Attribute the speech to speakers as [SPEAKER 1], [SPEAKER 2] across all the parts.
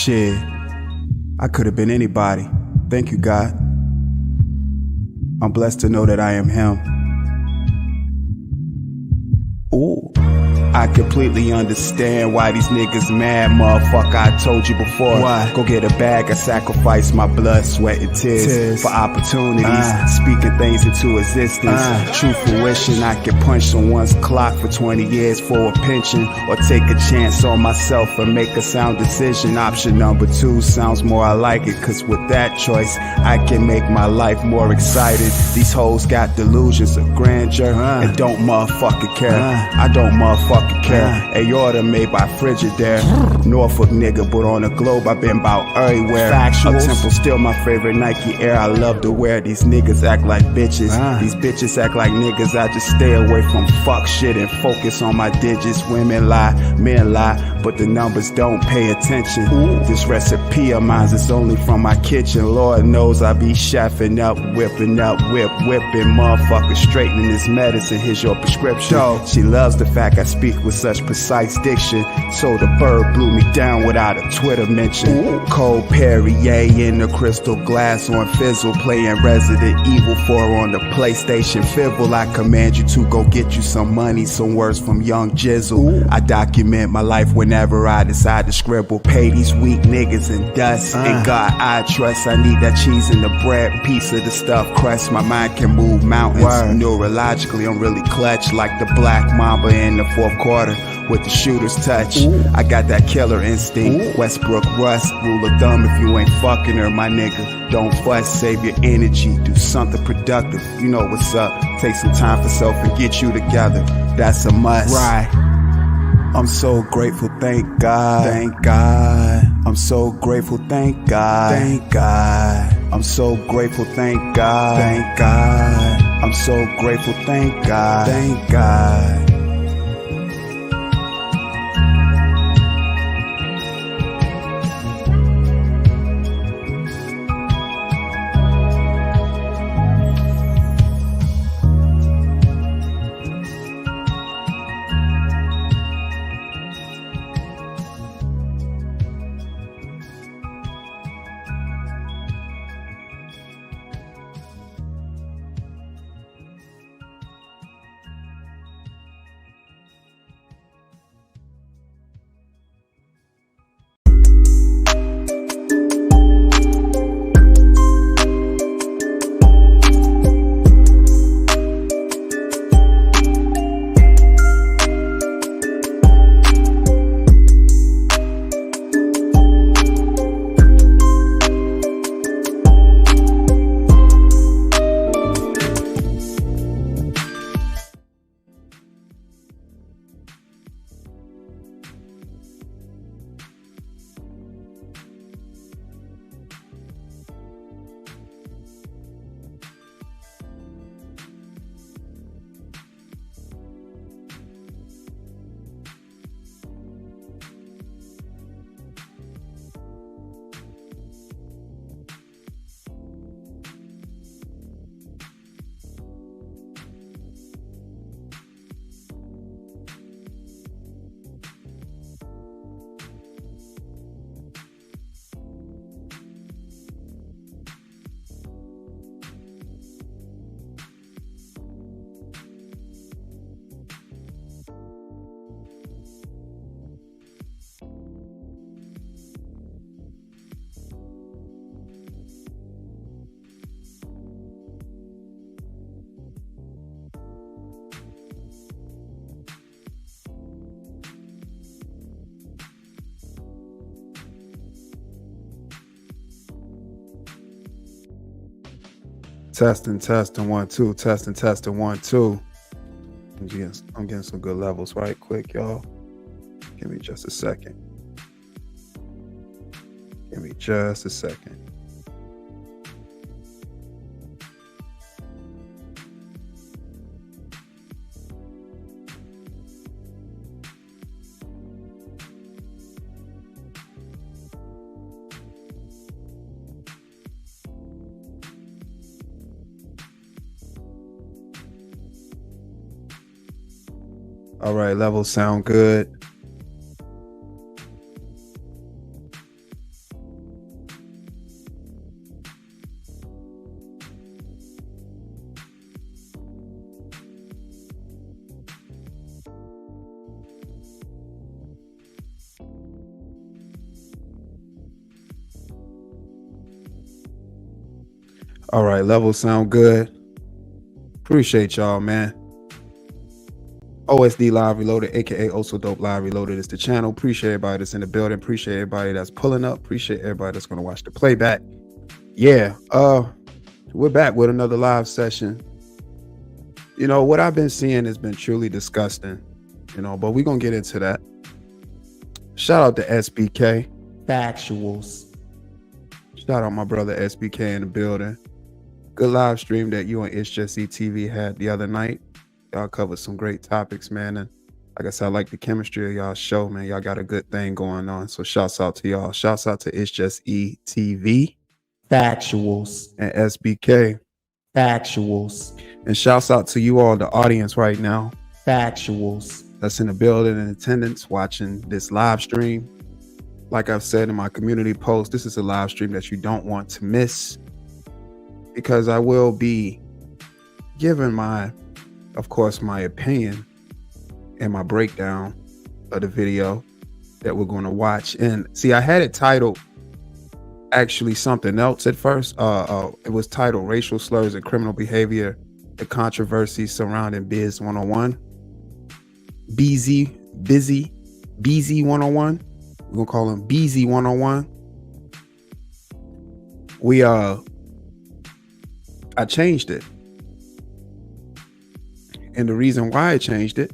[SPEAKER 1] Shit, I could have been anybody. Thank you, God. I'm blessed to know that I am him. Ooh. I completely understand why these niggas mad, motherfucker. I told you before. Why? Go get a bag. I sacrifice my blood, sweat, and tears for opportunities. Speaking things into existence. True fruition. I can punch someone's clock for 20 years for a pension, or take a chance on myself and make a sound decision. Option number 2 sounds more I like it, cause with that choice I can make my life more excited. These hoes got delusions of grandeur and don't motherfucking care. I don't motherfucking care. Aorta made by Frigidaire. Norfolk nigga, but on the globe I've been about everywhere. Factuals. A Temple still my favorite Nike Air. I love to wear. These niggas act like bitches. These bitches act like niggas. I just stay away from fuck shit and focus on my digits. Women lie, men lie, but the numbers don't pay attention. This recipe of mine is only from my kitchen. Lord knows I be chefing up, whipping, motherfucker, straightening this medicine. Here's your prescription. She loves the fact I speak with such precise diction, so the bird blew me down without a Twitter mention. Cold Perrier in the crystal glass on fizzle, playing Resident Evil 4 on the PlayStation Fibble. I command you to go get you some money, some words from Young Jizzle. I document my life whenever I decide to scribble. Pay these weak niggas and dust. In God I trust. I need that cheese in the bread, piece of the stuffed crust. My mind can move mountains. Neurologically I'm really clutch, like the Black Mamba in the 4th quarter with the shooter's touch. I got that killer instinct. Westbrook Russ, rule of thumb: if you ain't fucking her, my nigga, don't fuss. Save your energy, do something productive. You know what's up. Take some time for self and get you together. That's a must. Right. I'm so grateful, thank God. Thank God. I'm so grateful, thank God. Thank God. I'm so grateful, thank God. Thank God. I'm so grateful, thank God. Thank God. Testing, 1, 2, testing, 1, 2. I'm getting some good levels right quick, y'all. Give me just a second. All right, levels sound good. All right, levels sound good. Appreciate y'all, man. OSD Live Reloaded, aka Also Dope Live Reloaded is the channel. Appreciate everybody that's in the building. Appreciate everybody that's pulling up. Appreciate everybody that's gonna watch the playback. Yeah, we're back with another live session. You know, what I've been seeing has been truly disgusting, you know, but we're gonna get into that. Shout out to SBK. Factuals. Shout out my brother SBK in the building. Good live stream that you and It's Just ETV had the other night. Y'all covered some great topics, man. And like I said, I like the chemistry of y'all show, man. Y'all got a good thing going on. So shouts out to y'all. Shouts out to It's Just ETV. Factuals. And SBK. Factuals. And shouts out to you all, the audience right now. Factuals. That's in the building in attendance watching this live stream. Like I've said in my community post, this is a live stream that you don't want to miss, because I will be giving of course, my opinion and my breakdown of the video that we're going to watch. And see, I had it titled actually something else at first. It was titled Racial Slurs and Criminal Behavior, the Controversy Surrounding BZ101. BZ101. We're going to call him BZ101. I changed it. And the reason why I changed it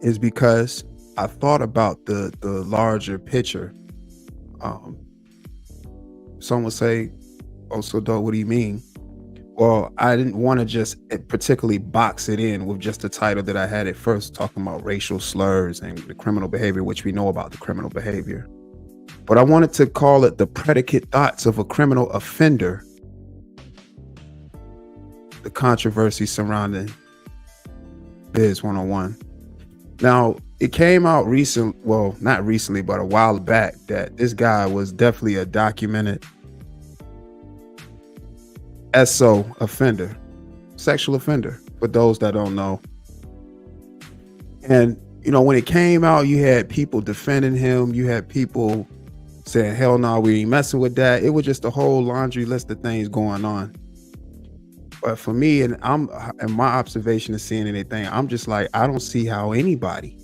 [SPEAKER 1] is because I thought about the larger picture. Some would say, "Oh, so dope, what do you mean?" Well, I didn't want to just particularly box it in with just the title that I had at first, talking about racial slurs and the criminal behavior, which we know about the criminal behavior. But I wanted to call it the predicate thoughts of a criminal offender, the controversy surrounding BZ101. Now, it came out not recently, but a while back, that this guy was definitely a documented SO offender, sexual offender, for those that don't know. And, you know, when it came out, you had people defending him. You had people saying, hell no, we ain't messing with that. It was just a whole laundry list of things going on. But for me, and my observation of seeing anything, I'm just like, I don't see how anybody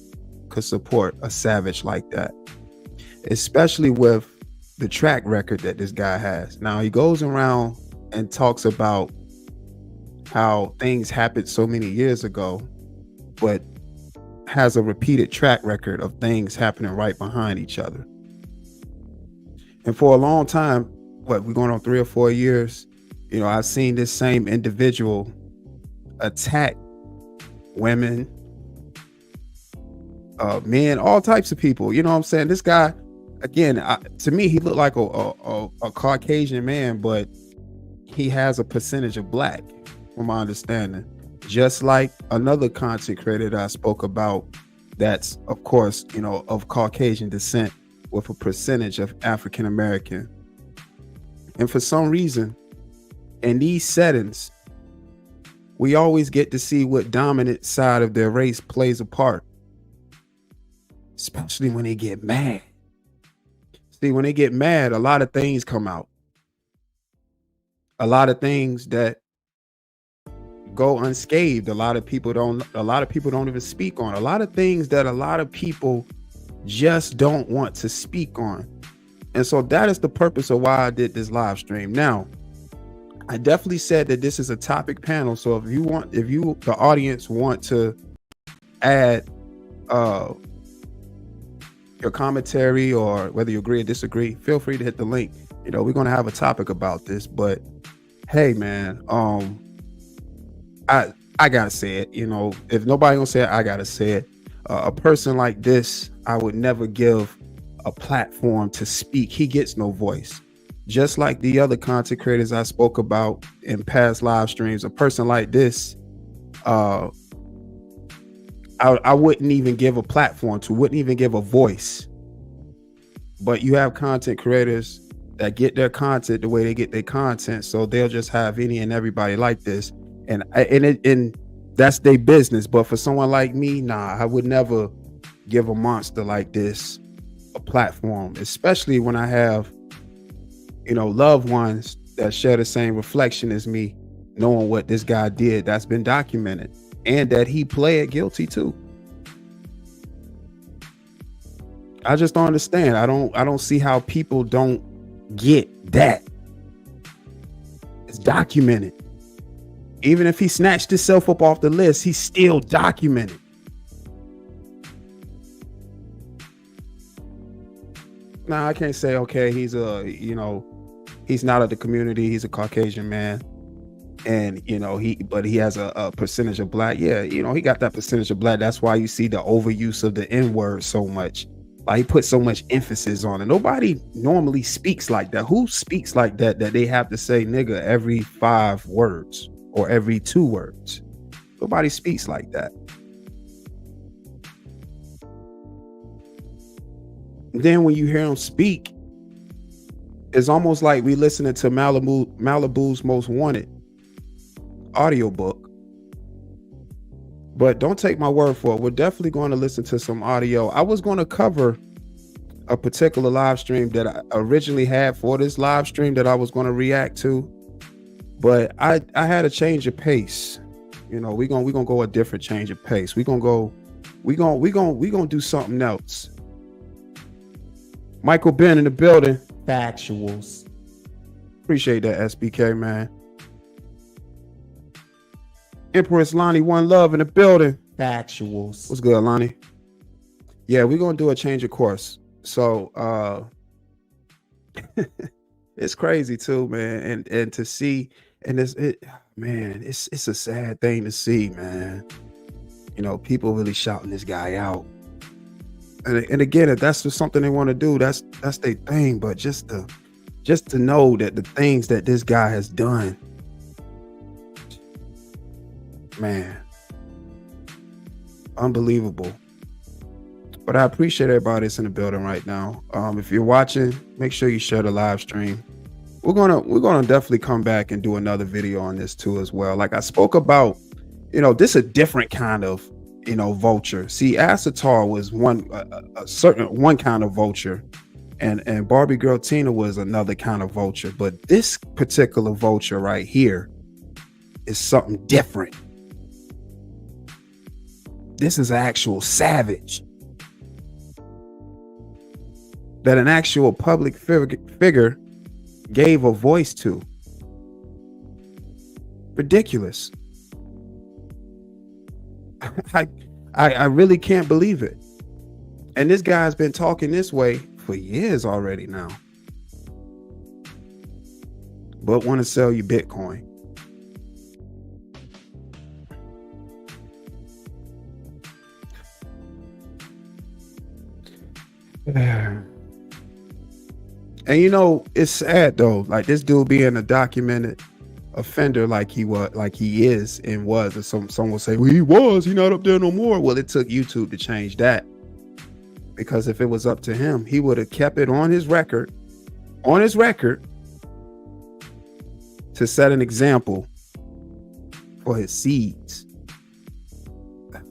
[SPEAKER 1] could support a savage like that, especially with the track record that this guy has. Now, he goes around and talks about how things happened so many years ago, but has a repeated track record of things happening right behind each other. And for a long time, we're going on 3 or 4 years, you know, I've seen this same individual attack women, men, all types of people. You know what I'm saying? This guy, again, to me, he looked like a Caucasian man, but he has a percentage of black, from my understanding. Just like another content creator that I spoke about, that's, of course, you know, of Caucasian descent with a percentage of African American. And for some reason, in these settings, we always get to see what dominant side of their race plays a part, especially when they get mad. See, when they get mad, a lot of things come out. A lot of things that go unscathed. A lot of people don't even speak on. A lot of things that a lot of people just don't want to speak on. And so that is the purpose of why I did this live stream. Now, I definitely said that this is a topic panel. So if you, the audience, want to add your commentary, or whether you agree or disagree, feel free to hit the link. You know, we're going to have a topic about this, but hey, man, I gotta say it. You know, if nobody gonna say it, I gotta say it. A person like this, I would never give a platform to speak. He gets no voice. Just like the other content creators I spoke about in past live streams, a person like this, I wouldn't even give a platform to, wouldn't even give a voice. But you have content creators that get their content the way they get their content, so they'll just have any and everybody like this, and that's their business. But for someone like me, nah, I would never give a monster like this a platform, especially when I have, you know, loved ones that share the same reflection as me, knowing what this guy did that's been documented, and that he pled guilty too. I just don't understand. I don't see how people don't get that. It's documented. Even if he snatched himself up off the list, he's still documented. Now I can't say, okay, he's he's not of the community. He's a Caucasian man. And, but he has a percentage of black. Yeah, he got that percentage of black. That's why you see the overuse of the N-word so much. Like, he put so much emphasis on it. Nobody normally speaks like that. Who speaks like that they have to say nigga every 5 words or every 2 words? Nobody speaks like that. Then when you hear him speak, it's almost like we listening to Malibu's Most Wanted audiobook. But don't take my word for it. We're definitely going to listen to some audio. I was going to cover a particular live stream that I originally had for this live stream that I was going to react to, but I had a change of pace. We're gonna go a different change of pace. We're gonna do something else. Michael Ben in the building.
[SPEAKER 2] Factuals.
[SPEAKER 1] Appreciate that, SBK, man. Empress Lonnie, one love in the building.
[SPEAKER 2] Factuals.
[SPEAKER 1] What's good, Lonnie? Yeah, we're gonna do a change of course. So it's crazy too, man. And to see, and it's a sad thing to see, man. People really shouting this guy out. And again, if that's just something they want to do, that's their thing. But just to know that the things that this guy has done, man, unbelievable. But I appreciate everybody that's in the building right now. If you're watching, make sure you share the live stream. We're gonna definitely come back and do another video on this too as well. Like I spoke about, this is a different kind of vulture. See, Asatar was a certain kind of vulture, and Barbie Girl Tina was another kind of vulture. But this particular vulture right here is something different. This is an actual savage that an actual public figure gave a voice to. Ridiculous. I really can't believe it. And this guy's been talking this way for years already now. But want to sell you Bitcoin. And it's sad though, like this dude being a documented offender like he is and was, and some will say, well, he's not up there no more. Well, it took YouTube to change that, because if it was up to him, he would have kept it on his record to set an example for his seeds.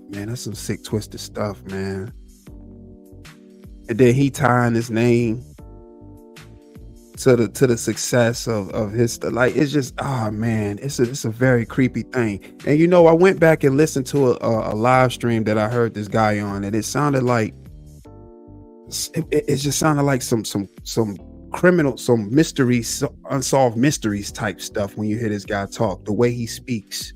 [SPEAKER 1] Man, that's some sick, twisted stuff, man. And then he tying his name to the success of his, like, it's just, oh man, it's a very creepy thing. And I went back and listened to a live stream that I heard this guy on, and it sounded like it just sounded like some criminal, some mysteries, unsolved mysteries type stuff when you hear this guy talk, the way he speaks.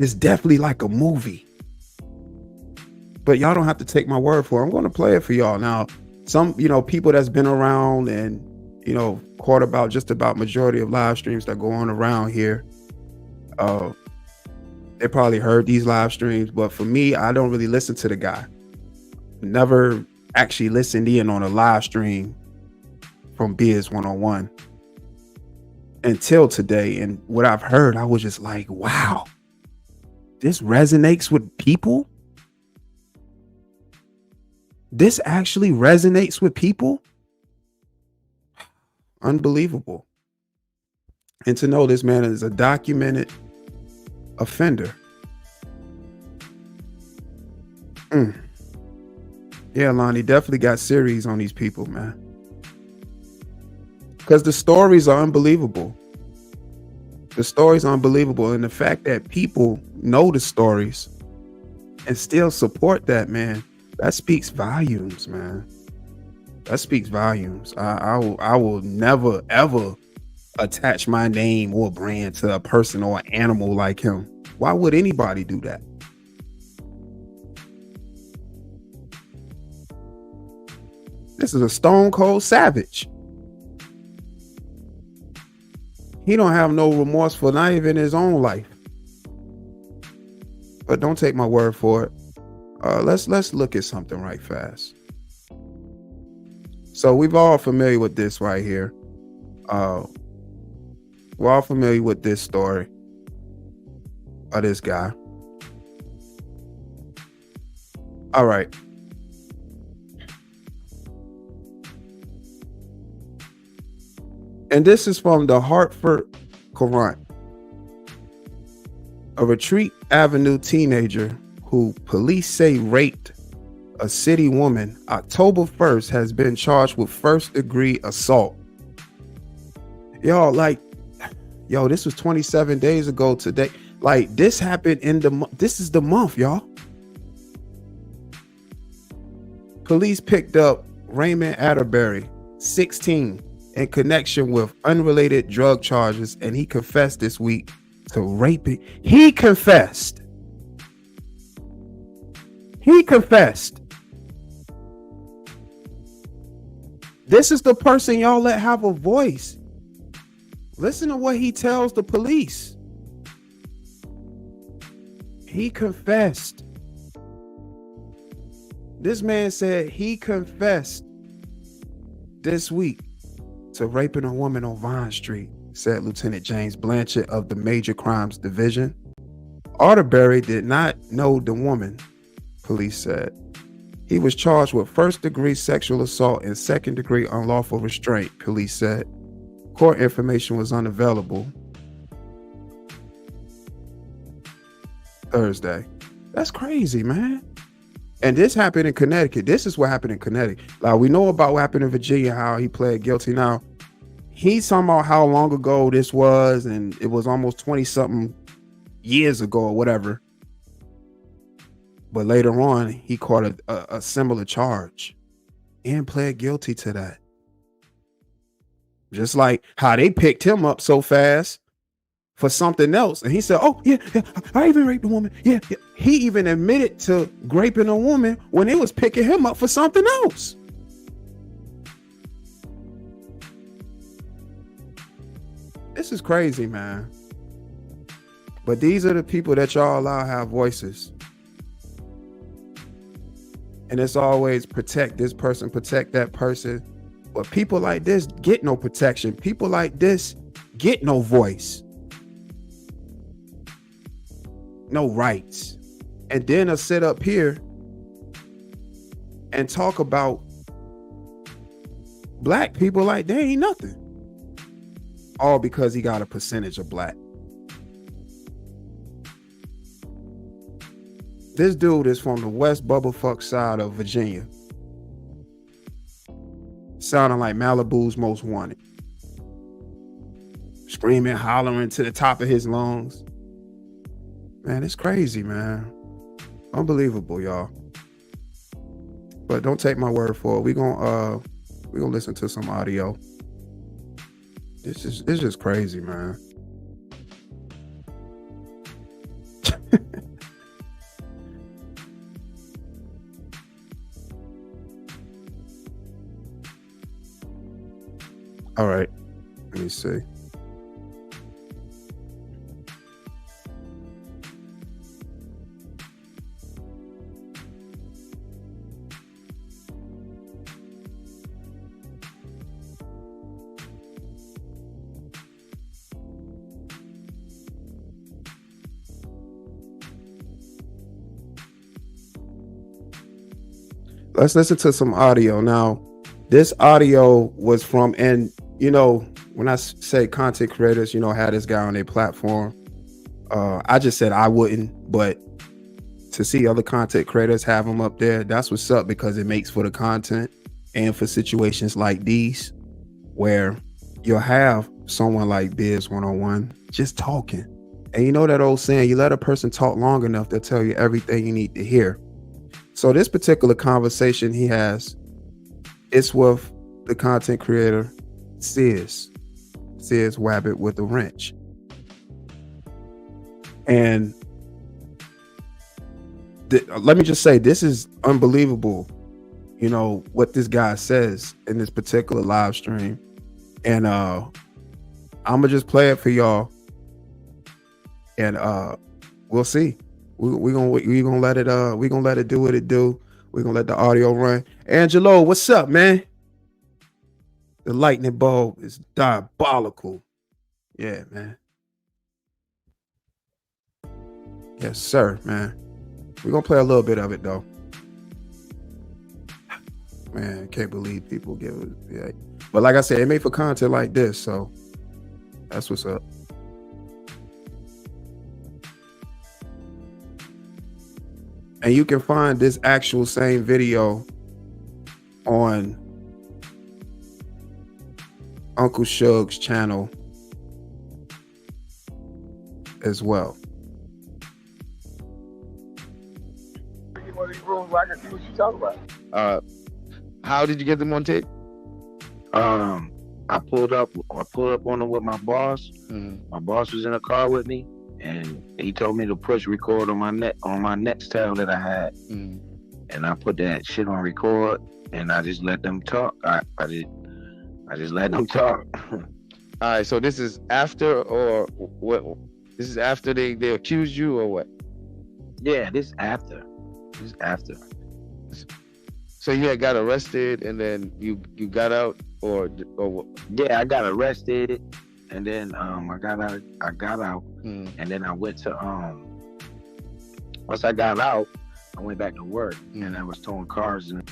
[SPEAKER 1] It's definitely like a movie. But y'all don't have to take my word for it. I'm going to play it for y'all. Now, some, people that's been around and, caught about just about majority of live streams that go on around here, they probably heard these live streams. But for me, I don't really listen to the guy. Never actually listened in on a live stream from BZ101 until today. And what I've heard, I was just like, wow, this resonates with people. This actually resonates with people. Unbelievable. And to know this man is a documented offender. Yeah, Lonnie, definitely got series on these people, man. because the stories are unbelievable. The stories are unbelievable. And the fact that people know the stories and still support that, man, that speaks volumes, man. That speaks volumes. I will never, ever attach my name or brand to a person or an animal like him. Why would anybody do that? This is a stone cold savage. He don't have no remorse for not even his own life. But don't take my word for it. Let's look at something right fast. So we've all familiar with this right here. We're all familiar with this story of this guy. All right. And this is from the Hartford Courant. A Retreat Avenue teenager who police say raped a city woman October 1st has been charged with first-degree assault. Y'all, this was 27 days ago today. Like, this happened in this is the month, y'all. Police picked up Raymond Atterbury, 16, in connection with unrelated drug charges, and he confessed this week to raping. He confessed. This is the person y'all let have a voice. Listen to what he tells the police. He confessed. This man said he confessed this week to raping a woman on Vine Street, said Lieutenant James Blanchett of the Major Crimes Division. Atterbury did not know the woman, police said. He was charged with first-degree sexual assault and second-degree unlawful restraint, police said. Court information was unavailable Thursday. That's crazy, man. And this happened in Connecticut. This is what happened in Connecticut. Like, we know about what happened in Virginia, how he pled guilty. Now, he's talking about how long ago this was, and it was almost 20-something years ago or whatever. But later on, he caught a similar charge and pled guilty to that. Just like how they picked him up so fast for something else. And he said, oh, yeah, I even raped a woman. Yeah. He even admitted to raping a woman when they was picking him up for something else. This is crazy, man. But these are the people that y'all allow have voices. And it's always protect this person, protect that person. But people like this get no protection. People like this get no voice. No rights. And then I'll sit up here and talk about black people like they ain't nothing. All because he got a percentage of black. This dude is from the West Bubblefuck side of Virginia. Sounding like Malibu's Most Wanted. Screaming, hollering to the top of his lungs. Man, it's crazy, man. Unbelievable, y'all. But don't take my word for it. We're gonna listen to some audio. It's just crazy, man. All right, let me see. Let's listen to some audio. Now, this audio was from, and you know, when I say content creators, have this guy on their platform. I just said I wouldn't, but to see other content creators have them up there, that's what's up, because it makes for the content and for situations like these where you'll have someone like BZ101 just talking. And you know that old saying, you let a person talk long enough, they'll tell you everything you need to hear. So this particular conversation he has, it's with the content creator, Sis Wabbit with a wrench. And let me just say, this is unbelievable, you know, what this guy says in this particular live stream. And I'm gonna just play it for y'all, and we'll see. We're gonna let it do what it do. We're gonna let the audio run. Angelo, what's up, man? The lightning bulb is diabolical. Yeah, man. Yes, sir, man. We're gonna play a little bit of it though. Man, can't believe people give it. Yeah. But like I said, it made for content like this, so that's what's up. And you can find this actual same video on Uncle Shug's channel as well.
[SPEAKER 3] One of these rooms where I can see what you talking about.
[SPEAKER 4] How did you get them on tape? I pulled up on them with my boss.
[SPEAKER 1] Mm-hmm.
[SPEAKER 4] My boss was in a car with me, and he told me to push record on my next tail that I had.
[SPEAKER 1] Mm-hmm.
[SPEAKER 4] And I put that shit on record, and I just let them talk. I just let them talk.
[SPEAKER 5] All right, so this is after, or what? This is after they accused you, or what?
[SPEAKER 4] Yeah, this is after.
[SPEAKER 5] So you had got arrested, and then you got out, or what?
[SPEAKER 4] Yeah, I got arrested, and then I got out, and then I went to once I got out, I went back to work, and I was towing cars and.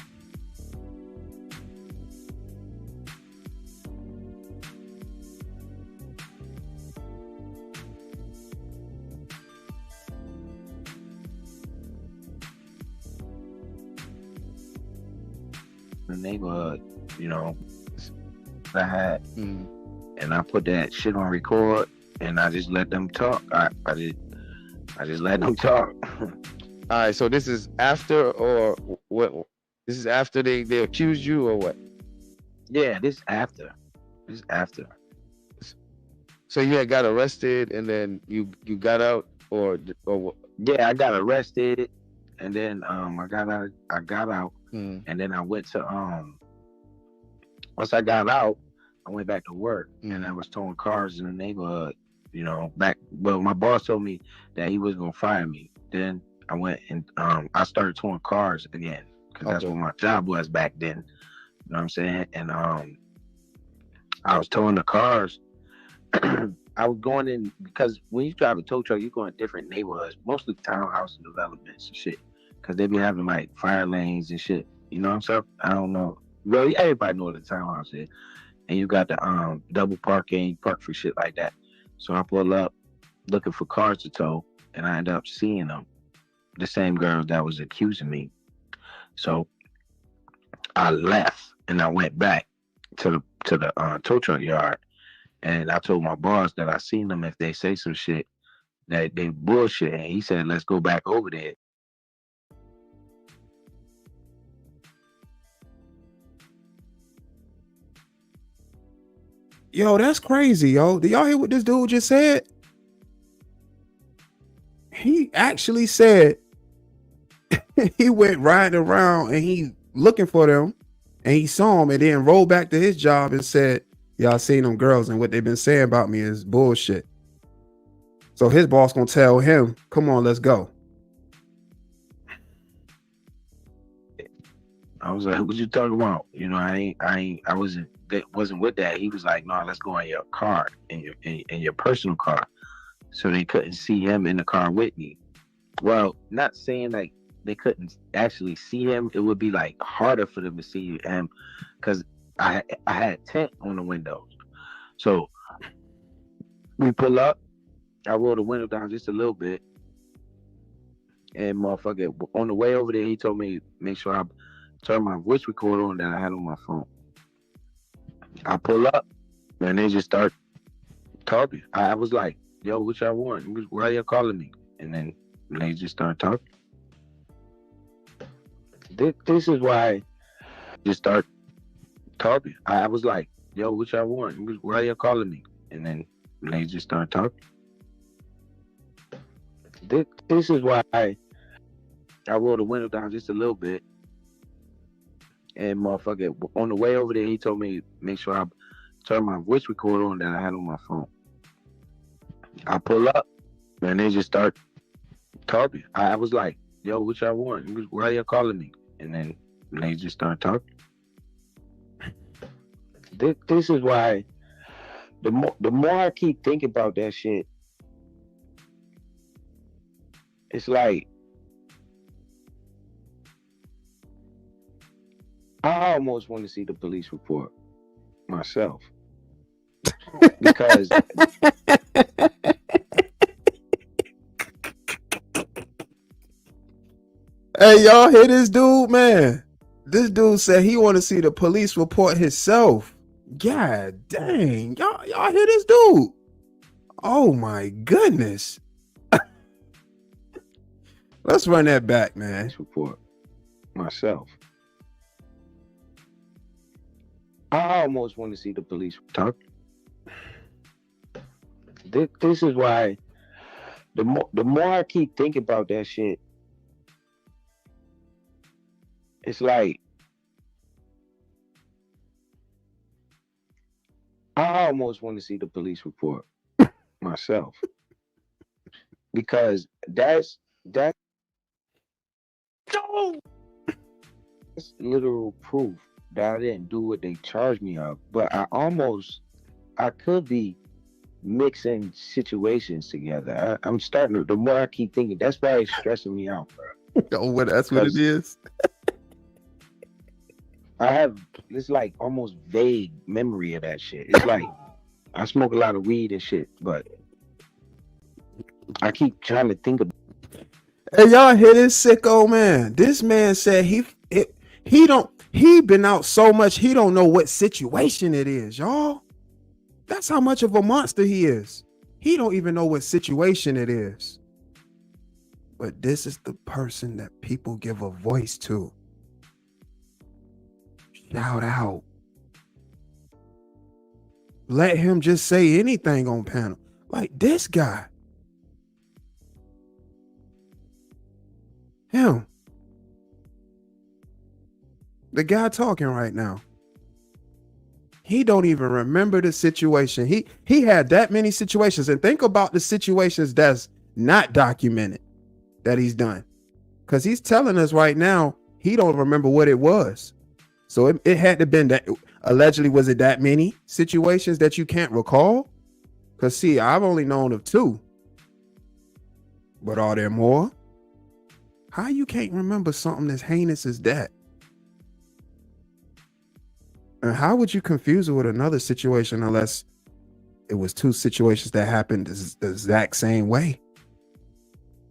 [SPEAKER 4] The neighborhood, you know, I had, and I put that shit on record, and I just let them talk. I just let them talk.
[SPEAKER 5] All right, so this is after, or what? This is after they accused you, or what?
[SPEAKER 4] Yeah, this is after.
[SPEAKER 5] So you had got arrested, and then you got out, or what?
[SPEAKER 4] Yeah, I got arrested, and then I got out, and then I went to once I got out, I went back to work, and I was towing cars in the neighborhood, you know, my boss told me that he was gonna fire me. Then I went and I started towing cars again, because that's what my job was back then. You know what I'm saying? And I was towing the cars. I was going in, because when you drive a tow truck, you're going to different neighborhoods, mostly townhouse developments and shit, because they be having like fire lanes and shit. You know what I'm saying? I don't know. Really, everybody know what a townhouse is. And you got the double parking, park for shit like that. So I pull up looking for cars to tow, and I end up seeing them, the same girl that was accusing me. So I left and I went back to the tow truck yard, and I told my boss that I seen them, if they say some shit that they bullshit, and he said, let's go back over there.
[SPEAKER 1] Yo, that's crazy, yo. Did y'all hear what this dude just said? He actually said he went riding around and he looking for them, and he saw them, and then rolled back to his job and said, y'all seen them girls, and what they've been saying about me is bullshit. So his boss gonna tell him, come on, let's go.
[SPEAKER 4] I was like, what you talking about? You know, I wasn't with that. He was like, no, let's go in your car, in your personal car. So they couldn't see him in the car with me. Well, not saying like they couldn't actually see him. It would be like harder for them to see him, because I had tent on the windows. So we pull up. I rolled the window down just a little bit, and motherfucker, on the way over there, he told me make sure I turn my voice recorder on that I had on my phone. I pull up, and they just start talking. I was like, yo, what y'all want? Why y'all calling me? And then they just start talking. This is why just start talking. I was like, yo, what y'all want? Why y'all calling me? And then they just start talking. This is why I rolled the window down just a little bit. And motherfucker, on the way over there, he told me make sure I turn my voice recorder on that I had on my phone. I pull up, and they just start talking. I was like, yo, what y'all want? Why y'all calling me? And then they just start talking. This is why the more I keep thinking about that shit, it's like I almost want to see the police report myself. Because
[SPEAKER 1] Hey, y'all hear this dude, man? This dude said he want to see the police report himself. God dang, y'all hear this dude? Oh my goodness. Let's run that back, man.
[SPEAKER 4] Report myself. I almost want to see the police talk. This is why the more I keep thinking about that shit, it's like I almost want to see the police report myself. Because that's literal proof that I didn't do what they charged me of. But I could be mixing situations together. I'm starting to, the more I keep thinking, that's why it's stressing me out, bro.
[SPEAKER 1] Oh, that's what it is.
[SPEAKER 4] I have this like almost vague memory of that shit. It's like I smoke a lot of weed and shit, but I keep trying to think of.
[SPEAKER 1] Hey, y'all hear this sicko man? This man said he been out so much he don't know what situation it is, y'all. That's how much of a monster he is. He don't even know what situation it is. But this is the person that people give a voice to. Shout out. Let him just say anything on panel. Like this guy. Him. The guy talking right now. He don't even remember the situation. He had that many situations. And think about the situations that's not documented that he's done. Because he's telling us right now, he don't remember what it was. So it had to been that, allegedly, was it that many situations that you can't recall? Because see, I've only known of 2. But are there more? How you can't remember something as heinous as that? And how would you confuse it with another situation unless it was 2 situations that happened the exact same way?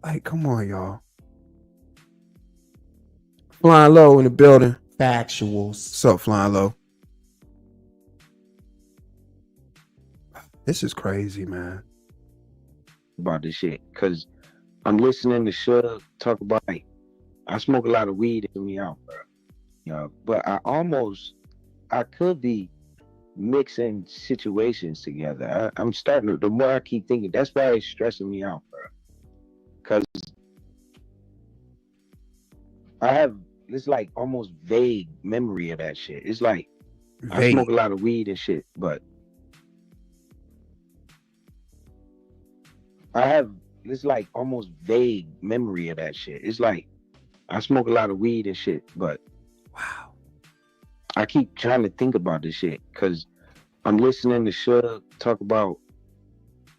[SPEAKER 1] Like, come on, y'all. Flying Low in the building.
[SPEAKER 2] Factuals.
[SPEAKER 1] What's up, Flying Low? This is crazy, man.
[SPEAKER 4] About this shit, because I'm listening to Suge talk about, like, I smoke a lot of weed in me out, bro. You know, but I could be mixing situations together. I'm starting to, the more I keep thinking, that's why it's stressing me out, bro. Because I have this like almost vague memory of that shit. It's like I smoke a lot of weed and shit, but I have this like almost vague memory of that shit. It's like I smoke a lot of weed and shit, but
[SPEAKER 1] wow,
[SPEAKER 4] I keep trying to think about this shit because I'm listening to Suge talk about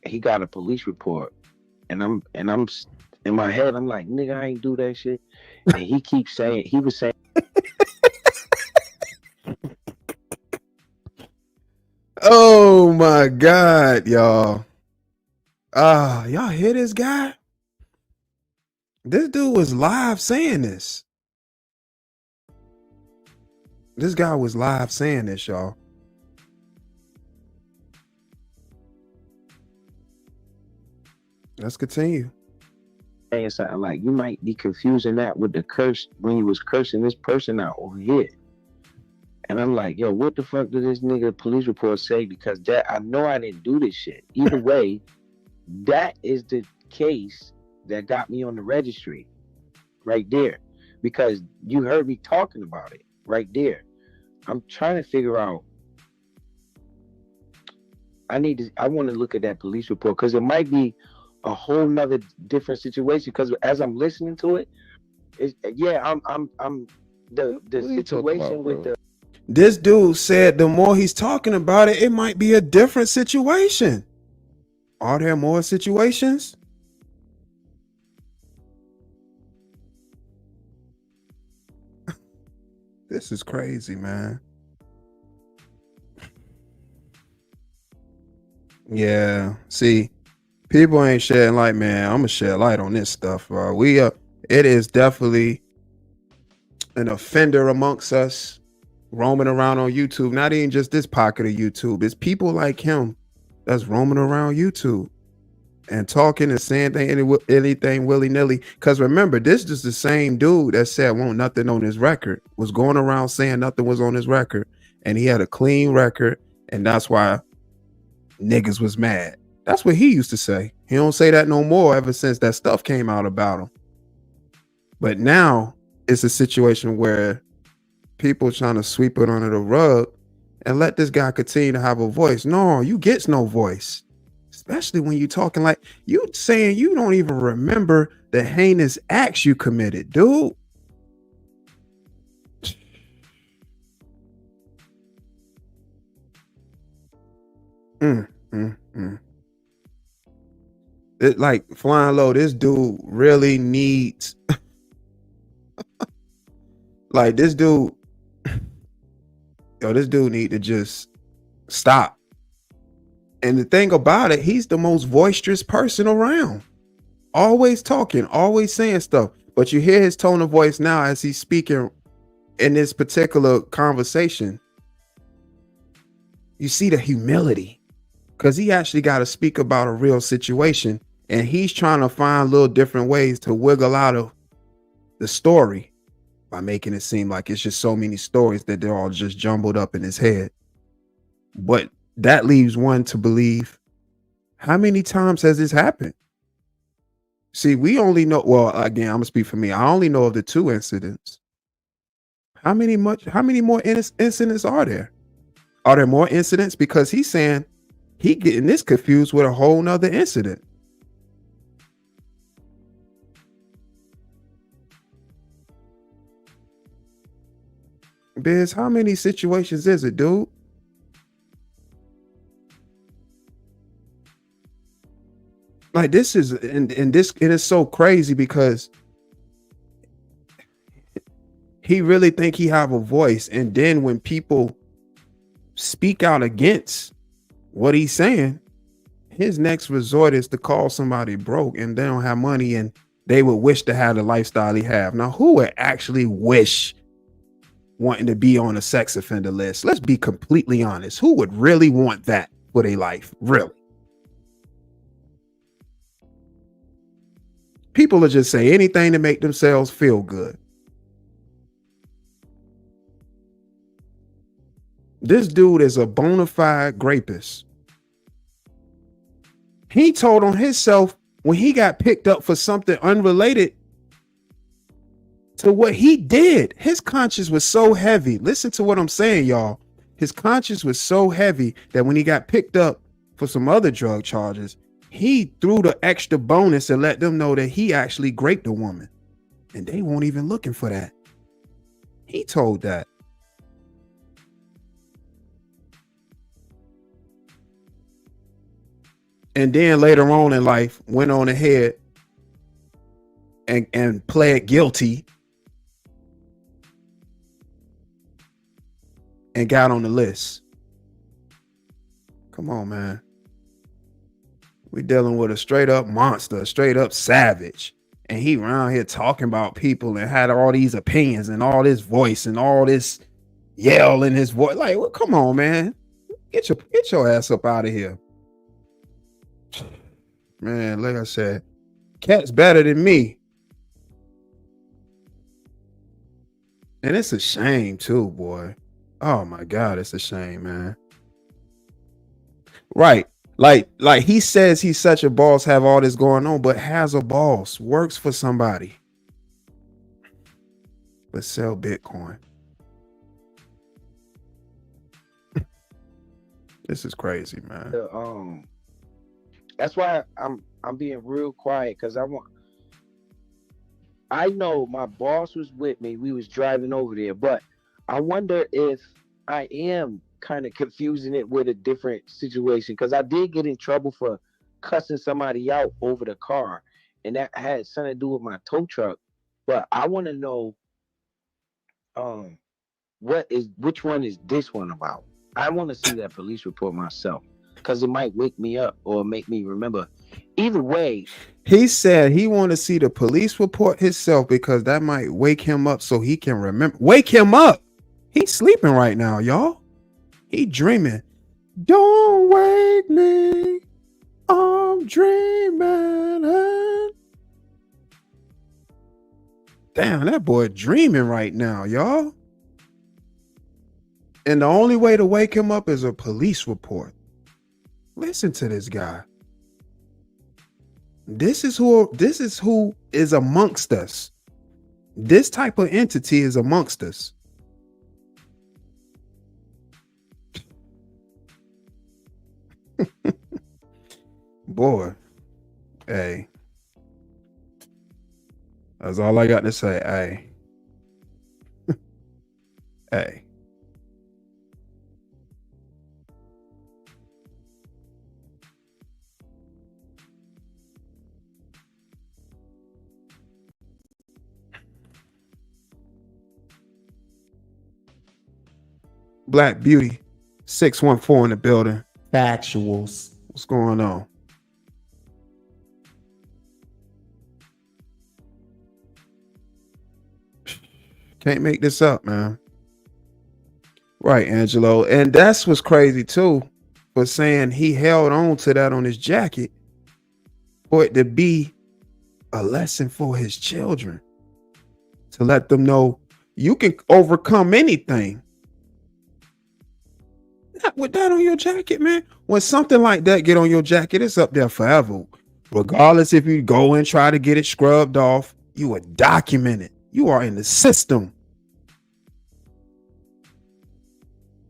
[SPEAKER 4] he got a police report, and I'm in my head I'm like, nigga, I ain't do that shit, and he keeps saying, he was saying.
[SPEAKER 1] Oh my God, y'all. Y'all hear this guy? This dude was live saying this. This guy was live saying this, y'all. Let's continue.
[SPEAKER 4] Saying something like, you might be confusing that with the curse when you was cursing this person out over here. And I'm like, yo, what the fuck did this nigga police report say? Because that I know I didn't do this shit. Either way, that is the case that got me on the registry right there. Because you heard me talking about it right there. I'm trying to figure out. I want to look at that police report because it might be a whole nother different situation. Because as I'm listening to it, I'm the situation with the.
[SPEAKER 1] This dude said the more he's talking about it, it might be a different situation. Are there more situations? This is crazy, man. Yeah, see, people ain't shedding light, man. I'm gonna shed light on this stuff, bro. It is definitely an offender amongst us roaming around on YouTube. Not even just this pocket of YouTube. It's people like him that's roaming around YouTube and talking and saying anything willy-nilly. Because remember, this is the same dude that said won't nothing on his record, was going around saying nothing was on his record, and he had a clean record, and that's why niggas was mad. That's what he used to say. He don't say that no more ever since that stuff came out about him. But now it's a situation where people trying to sweep it under the rug and let this guy continue to have a voice. No, you gets no voice. Especially when you talking like you saying you don't even remember the heinous acts you committed, dude. It like flying low. This dude really needs like this dude. Yo, this dude need to just stop. And the thing about it, he's the most boisterous person around. Always talking, always saying stuff. But you hear his tone of voice now as he's speaking in this particular conversation. You see the humility because he actually got to speak about a real situation. And he's trying to find little different ways to wiggle out of the story by making it seem like it's just so many stories that they're all just jumbled up in his head. But that leaves one to believe, how many times has this happened? See, we only know, well, again, I'm gonna speak for me. I only know of the 2 incidents. How many more incidents are there? Are there more incidents? Because he's saying he getting this confused with a whole nother incident. Biz, how many situations is it, dude? Like this is and it is so crazy because he really think he have a voice, and then when people speak out against what he's saying, his next resort is to call somebody broke and they don't have money and they would wish to have the lifestyle he have. Now, who would actually wish wanting to be on a sex offender list? Let's be completely honest. Who would really want that for their life? Really? People will just say anything to make themselves feel good. This dude is a bona fide rapist. He told on himself when he got picked up for something unrelated to what he did. His conscience was so heavy. Listen to what I'm saying, y'all. His conscience was so heavy that when he got picked up for some other drug charges, he threw the extra bonus and let them know that he actually raped a woman. And they weren't even looking for that. He told that. And then later on in life, went on ahead and pled guilty and got on the list. Come on, man. We dealing with a straight up monster, a straight up savage. And he around here talking about people and had all these opinions and all this voice and all this yell in his voice. Like, well, come on, man. Get your ass up out of here. man, like I said, cat's better than me. And it's a shame too, boy. Oh my God, it's a shame, man. Right. Like he says he's such a boss, have all this going on, but has a boss, works for somebody. But sell Bitcoin. This is crazy, man.
[SPEAKER 4] That's why I'm being real quiet, because I know my boss was with me. We was driving over there, but I wonder if I am kind of confusing it with a different situation, because I did get in trouble for cussing somebody out over the car, and that had something to do with my tow truck. But I want to know which one is this one about? I want to see that police report myself, because it might wake me up or make me remember. Either way,
[SPEAKER 1] he said he want to see the police report himself because that might wake him up so he can remember. Wake him up. He's sleeping right now, y'all. He dreaming. Don't wake me. I'm dreaming. Damn, that boy dreaming right now, y'all. And the only way to wake him up is a police report. Listen to this guy. This is who is amongst us. This type of entity is amongst us. Boy, hey. That's all I got to say. Hey. Hey. Black Beauty 614 in the building.
[SPEAKER 2] Factuals.
[SPEAKER 1] What's going on? Can't make this up, man. Right, Angelo. And that's what's crazy too, for saying he held on to that on his jacket for it to be a lesson for his children, to let them know you can overcome anything. Not with that on your jacket, man. When something like that get on your jacket, it's up there forever. Regardless if you go and try to get it scrubbed off, you are documented. You are in the system.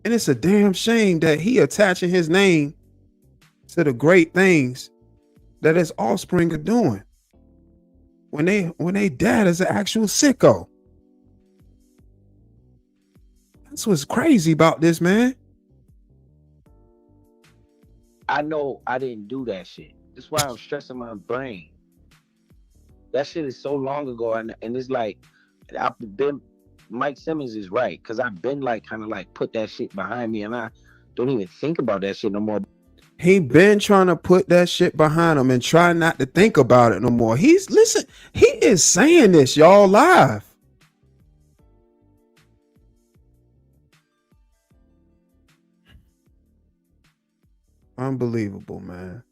[SPEAKER 1] And it's a damn shame that he attaching his name to the great things that his offspring are doing when they dad is an actual sicko. That's what's crazy about this, man.
[SPEAKER 4] I know I didn't do that shit. That's why I'm stressing my brain. That shit is so long ago, and it's like I've been. Mike Simmons is right, because I've been like kind of like put that shit behind me, and I don't even think about that shit no more.
[SPEAKER 1] He been trying to put that shit behind him and try not to think about it no more. He is saying this, y'all, live. Unbelievable, man.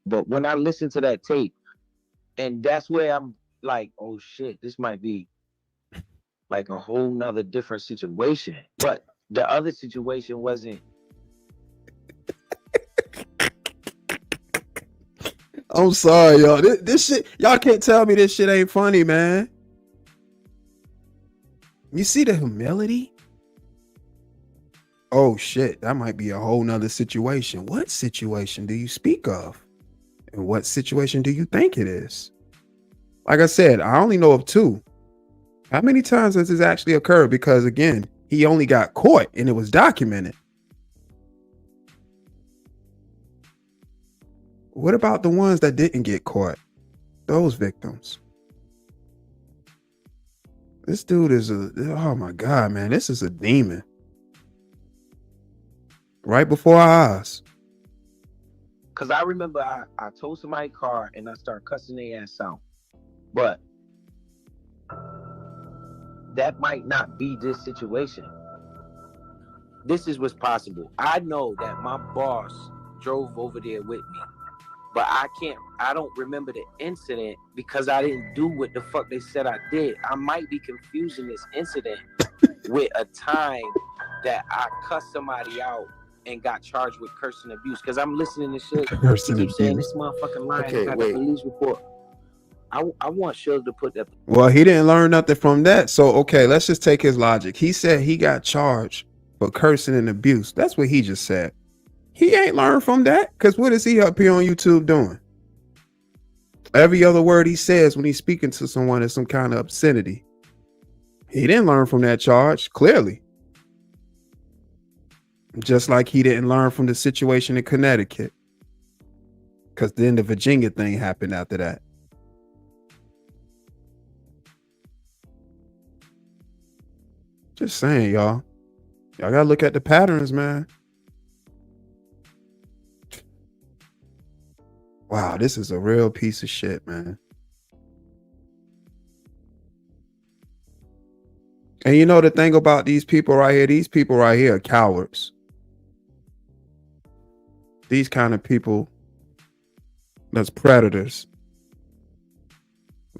[SPEAKER 4] But when I listen to that tape, and that's where I'm like, oh shit, this might be like a whole nother different situation. But the other situation wasn't.
[SPEAKER 1] I'm sorry, y'all. This shit, y'all can't tell me this shit ain't funny, man. You see the humility? Oh shit, that might be a whole nother situation. What situation do you speak of? And what situation do you think it is? Like I said, I only know of two. How many times has this actually occurred? Because again, he only got caught and it was documented. What about the ones that didn't get caught? Those victims. This dude is oh my God, man, this is a demon. Right before our eyes.
[SPEAKER 4] Because I remember I told somebody car and I started cussing their ass out. But that might not be this situation. This is what's possible. I know that my boss drove over there with me. but I don't remember the incident because I didn't do what the fuck they said I did. I might be confusing this incident with a time that I cussed somebody out and got charged with curse and abuse. Because I'm listening to shit.
[SPEAKER 1] Curse and
[SPEAKER 4] He keeps saying
[SPEAKER 1] abuse.
[SPEAKER 4] this motherfucking line.
[SPEAKER 5] Okay,
[SPEAKER 4] got
[SPEAKER 5] wait.
[SPEAKER 4] the police report. I want Suge to put that.
[SPEAKER 1] Well, he didn't learn nothing from that. So, okay, let's just take his logic. He said he got charged for cursing and abuse. That's what he just said. He ain't learned from that. Because what is he up here on YouTube doing? Every other word he says when he's speaking to someone is some kind of obscenity. He didn't learn from that charge, clearly. Just like he didn't learn from the situation in Connecticut. Because then the Virginia thing happened after that. Just saying, y'all. Y'all gotta look at the patterns, man. Wow, this is a real piece of shit, man. And you know the thing about these people right here are cowards. These kind of people, that's predators.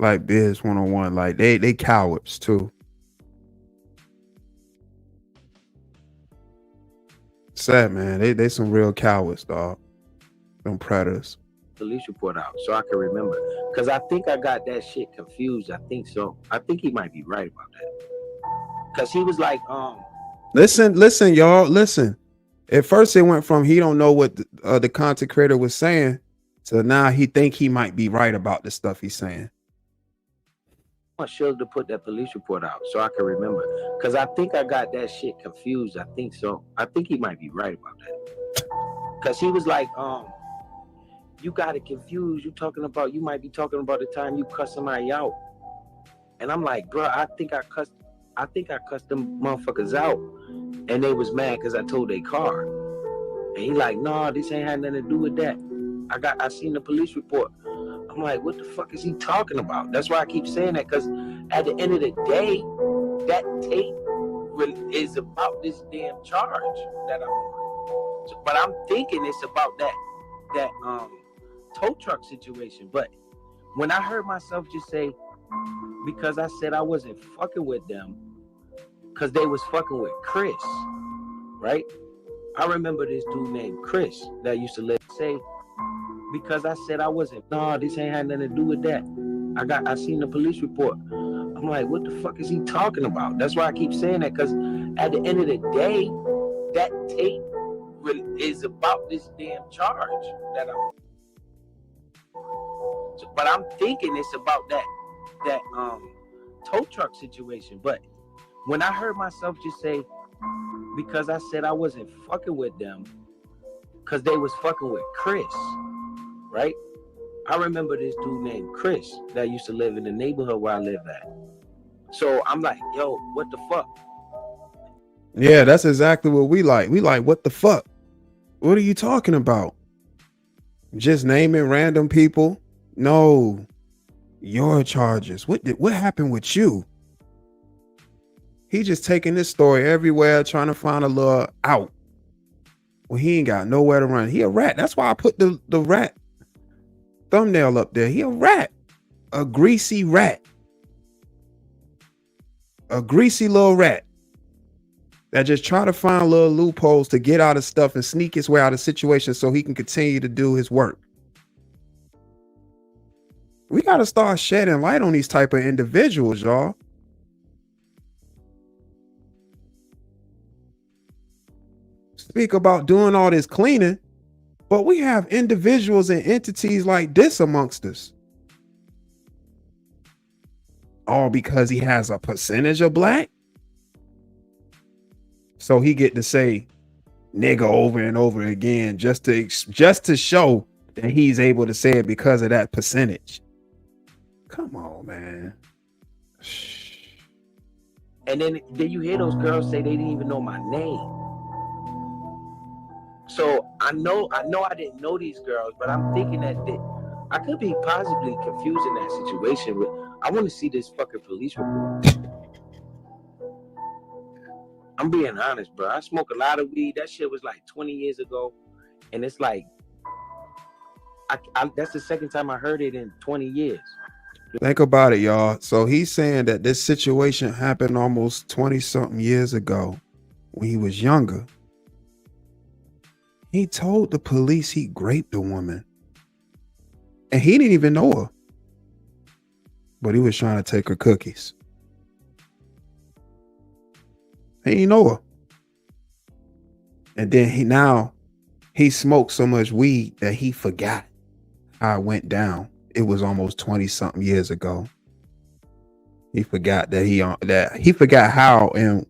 [SPEAKER 1] Like BZ101, like they cowards too. Sad, man. They some real cowards, dog. Them predators.
[SPEAKER 4] Police report out so I can remember. Because I think I got that shit confused. I think so. I think he might be right about that. Because he was like,
[SPEAKER 1] Listen, y'all, listen. At first it went from he don't know what the content creator was saying to now he think he might be right about the stuff he's saying.
[SPEAKER 4] I want Suge to put that police report out so I can remember. Because I think I got that shit confused. I think so. I think he might be right about that. Because he was like, you got it confused. You might be talking about the time you cussed somebody out. And I'm like, bro, I think I cussed them motherfuckers out. And they was mad because I told their car. And he like, no, this ain't had nothing to do with that. I seen the police report. I'm like, what the fuck is he talking about? That's why I keep saying that, because at the end of the day, that tape is about this damn charge that I'm on. So, but I'm thinking it's about that tow truck situation. But when I heard myself just say, because I said I wasn't fucking with them, because they was fucking with Chris, right? I remember this dude named Chris that used to live, say, because I said I wasn't, no, this ain't had nothing to do with that. I seen the police report. I'm like, what the fuck is he talking about? That's why I keep saying that, because at the end of the day, that tape is about this damn charge that I'm on. So, but I'm thinking it's about that tow truck situation. But when I heard myself just say, because I said I wasn't fucking with them, because they was fucking with Chris, right? I remember this dude named Chris that used to live in the neighborhood where I live at. So I'm like, yo, what the fuck?
[SPEAKER 1] Yeah, that's exactly what we like. We like, what the fuck? What are you talking about? Just naming random people? No, your charges. What happened with you? He just taking this story everywhere, trying to find a little out. Well, he ain't got nowhere to run. He a rat. That's why I put the rat thumbnail up there. He a rat, a greasy rat, a greasy little rat that just try to find little loopholes to get out of stuff and sneak his way out of situations so he can continue to do his work. We got to start shedding light on these type of individuals, y'all. Speak about doing all this cleaning, but we have individuals and entities like this amongst us. All because he has a percentage of black. So he get to say nigga over and over again just to show that he's able to say it because of that percentage. Come on, man.
[SPEAKER 4] And then you hear those girls say they didn't even know my name. So I know I didn't know these girls, but I'm thinking that I could be possibly confused in that situation. But I want to see this fucking police report. I'm being honest, bro. I smoke a lot of weed. That shit was like 20 years ago. And it's like, That's the second time I heard it in 20 years.
[SPEAKER 1] Think about it, y'all. So he's saying that this situation happened almost 20 something years ago when he was younger. He told the police he raped a woman and he didn't even know her, but he was trying to take her cookies. He didn't know her. And then he smoked so much weed that he forgot how it went down. It was almost 20 something years ago. He forgot that he forgot how and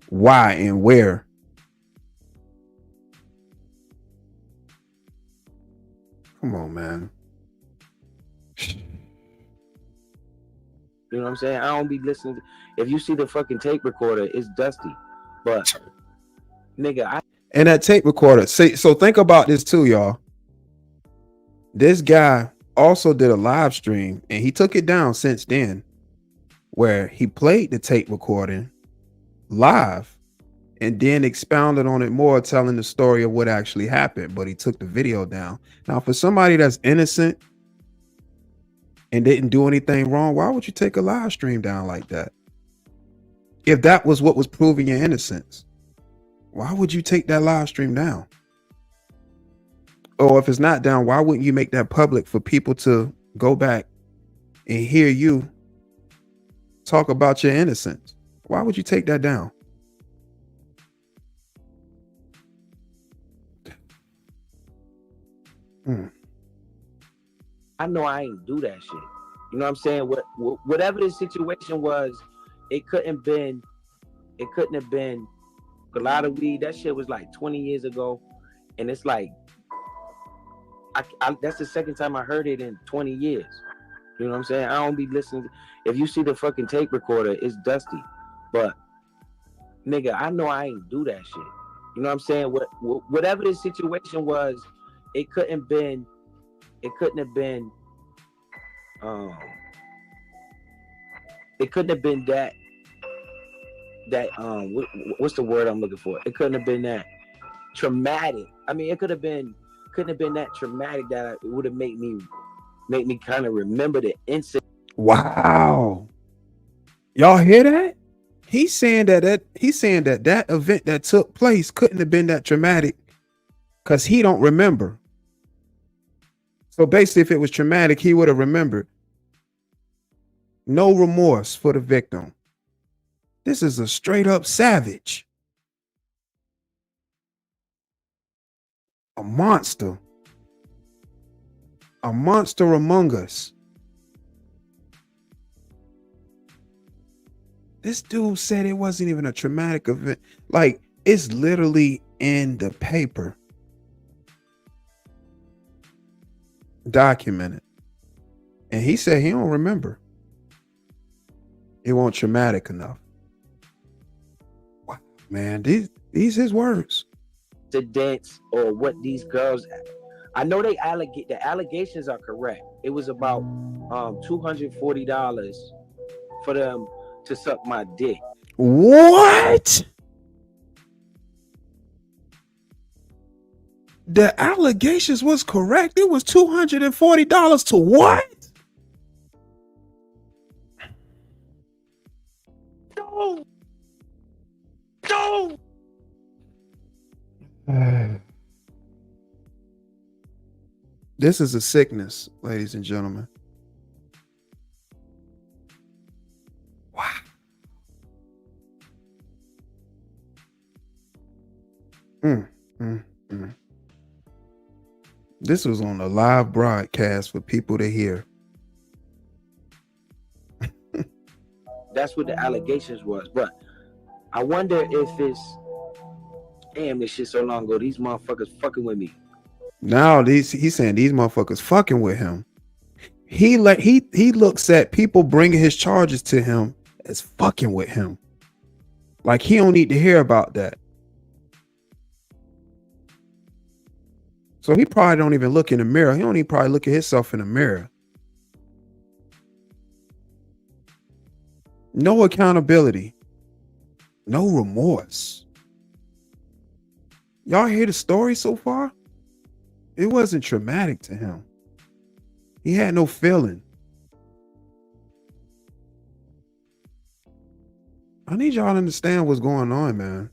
[SPEAKER 1] why and where. Come on, man.
[SPEAKER 4] You know what I'm saying? I don't be listening. If you see the fucking tape recorder, it's dusty. But nigga,
[SPEAKER 1] and that tape recorder. So think about this too, y'all. This guy also did a live stream and he took it down since then, where he played the tape recording live and then expounded on it more, telling the story of what actually happened. But he took the video down. Now, for somebody that's innocent and didn't do anything wrong, why would you take a live stream down like that? If that was what was proving your innocence, why would you take that live stream down? Or if it's not down, why wouldn't you make that public for people to go back and hear you talk about your innocence? Why would you take that down?
[SPEAKER 4] I know I ain't do that shit. You know what I'm saying? Whatever the situation was, it couldn't have been a lot of weed. That shit was like 20 years ago. And it's like, that's the second time I heard it in 20 years. You know what I'm saying? I don't be listening. If you see the fucking tape recorder, it's dusty. But nigga, I know I ain't do that shit. You know what I'm saying? Whatever the situation was, it couldn't have been that what's the word I'm looking for? It couldn't have been that traumatic. I mean, it couldn't have been that traumatic that it would have made me kind of remember the incident.
[SPEAKER 1] Wow. Y'all hear that? He's saying that event that took place couldn't have been that traumatic because he don't remember. So basically, if it was traumatic, he would have remembered. No remorse for the victim. This is a straight up savage. A monster. A monster among us. This dude said it wasn't even a traumatic event. Like, it's literally in the paper. Documented. And he said he don't remember. It wasn't traumatic enough. Wow, man, these his words.
[SPEAKER 4] The dance or what these girls, I know the allegations are correct. It was about $240 for them to suck my dick.
[SPEAKER 1] What? The allegations was correct. It was $240 to what? No. This is a sickness, ladies and gentlemen. Wow. This was on a live broadcast for people to hear.
[SPEAKER 4] That's what the allegations was. But I wonder if it's, damn, this shit so long ago. These motherfuckers fucking with me.
[SPEAKER 1] Now he's saying these motherfuckers fucking with him. He looks at people bringing his charges to him as fucking with him. Like he don't need to hear about that. So he probably don't even look in the mirror. He don't even probably look at himself in the mirror. No accountability. No remorse. Y'all hear the story so far? It wasn't traumatic to him. He had no feeling. I need y'all to understand what's going on, man.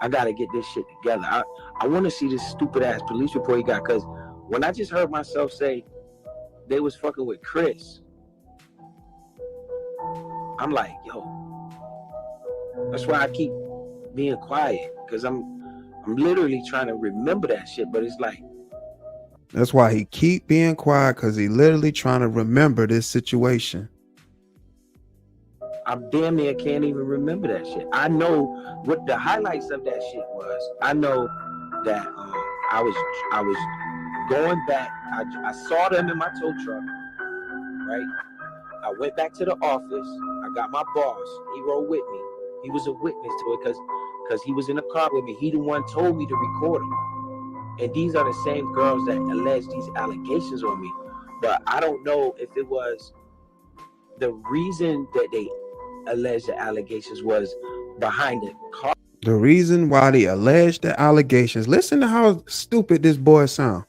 [SPEAKER 4] I gotta get this shit together. I want to see this stupid ass police report he got, because when I just heard myself say they was fucking with Chris, I'm like, yo, that's why I keep being quiet, because I'm literally trying to remember that shit, but it's like,
[SPEAKER 1] that's why he keep being quiet, because he literally trying to remember this situation.
[SPEAKER 4] I damn near can't even remember that shit. I know what the highlights of that shit was. I know that I was going back. I saw them in my tow truck, right? I went back to the office. I got my boss. He rode with me. He was a witness to it because he was in the car with me. He the one told me to record him. And these are the same girls that alleged these allegations on me. But I don't know if it was the reason that they alleged the allegations was behind the car.
[SPEAKER 1] The reason why they alleged the allegations. Listen to how stupid this boy sound.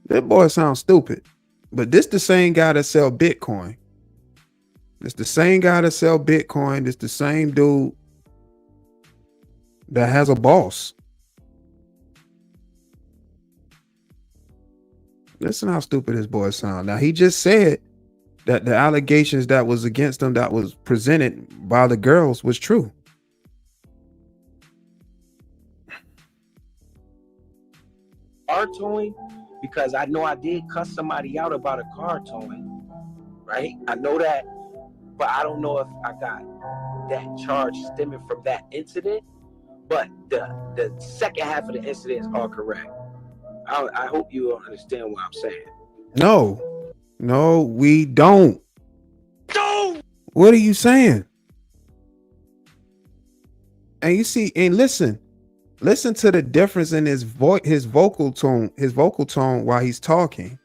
[SPEAKER 1] That boy sounds stupid. But this the same guy that sell Bitcoin. It's the same guy that sell Bitcoin. It's the same dude that has a boss. Listen how stupid this boy sound. Now, he just said that the allegations that was against him, that was presented by the girls, was true.
[SPEAKER 4] Car towing, because I know I did cuss somebody out about a car towing, right? I know that, but I don't know if I got that charge stemming from that incident. But the second half of the incident is all correct. I hope you understand what I'm saying.
[SPEAKER 1] No, we don't. No. What are you saying? And you see, and listen to the difference in his vocal tone while he's talking.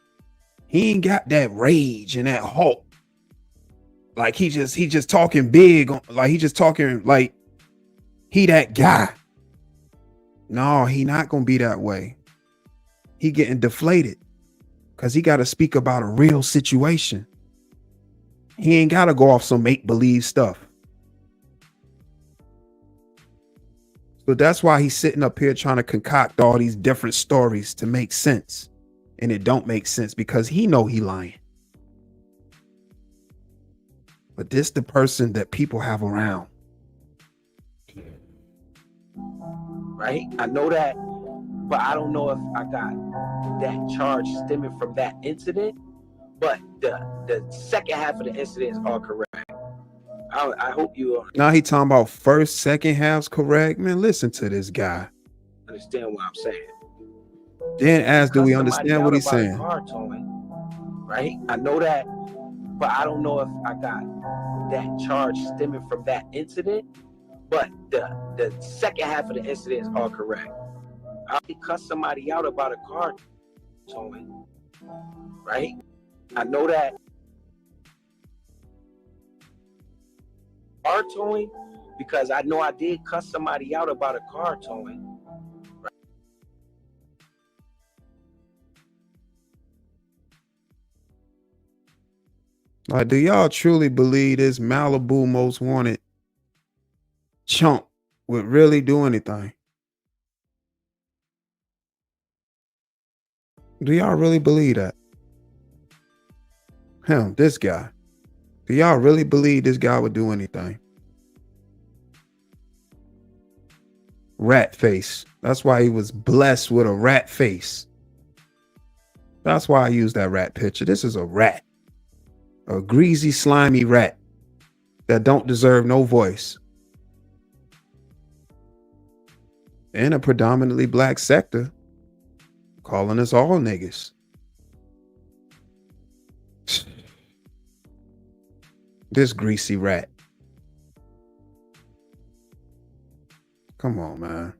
[SPEAKER 1] He ain't got that rage and that halt. Like he just talking big, like he just talking like he that guy. No, he not gonna be that way. He getting deflated because he got to speak about a real situation. He ain't got to go off some make-believe stuff. So that's why he's sitting up here trying to concoct all these different stories to make sense. And it don't make sense because he know he lying. But this the person that people have around.
[SPEAKER 4] Right? I know that, but I don't know if I got that charge stemming from that incident. But the second half of the incident is all correct. I hope you
[SPEAKER 1] now he talking about first, second halves correct. Man, listen to this guy.
[SPEAKER 4] Understand what I'm saying.
[SPEAKER 1] Then ask, do we understand what he's saying?
[SPEAKER 4] Car towing, right? I know that, but I don't know if I got that charge stemming from that incident. But the second half of the incident is all correct. I cuss somebody out about a car towing, right? I know that. Car towing, because I know I did cuss somebody out about a car towing. Right?
[SPEAKER 1] Like, do y'all truly believe this Malibu most wanted chump would really do anything? Do y'all really believe that? Him, this guy. Do y'all really believe this guy would do anything? Rat face. That's why he was blessed with a rat face. That's why I use that rat picture. This is a rat. A greasy, slimy rat that don't deserve no voice. In a predominantly black sector, calling us all niggas. This greasy rat. Come on, man.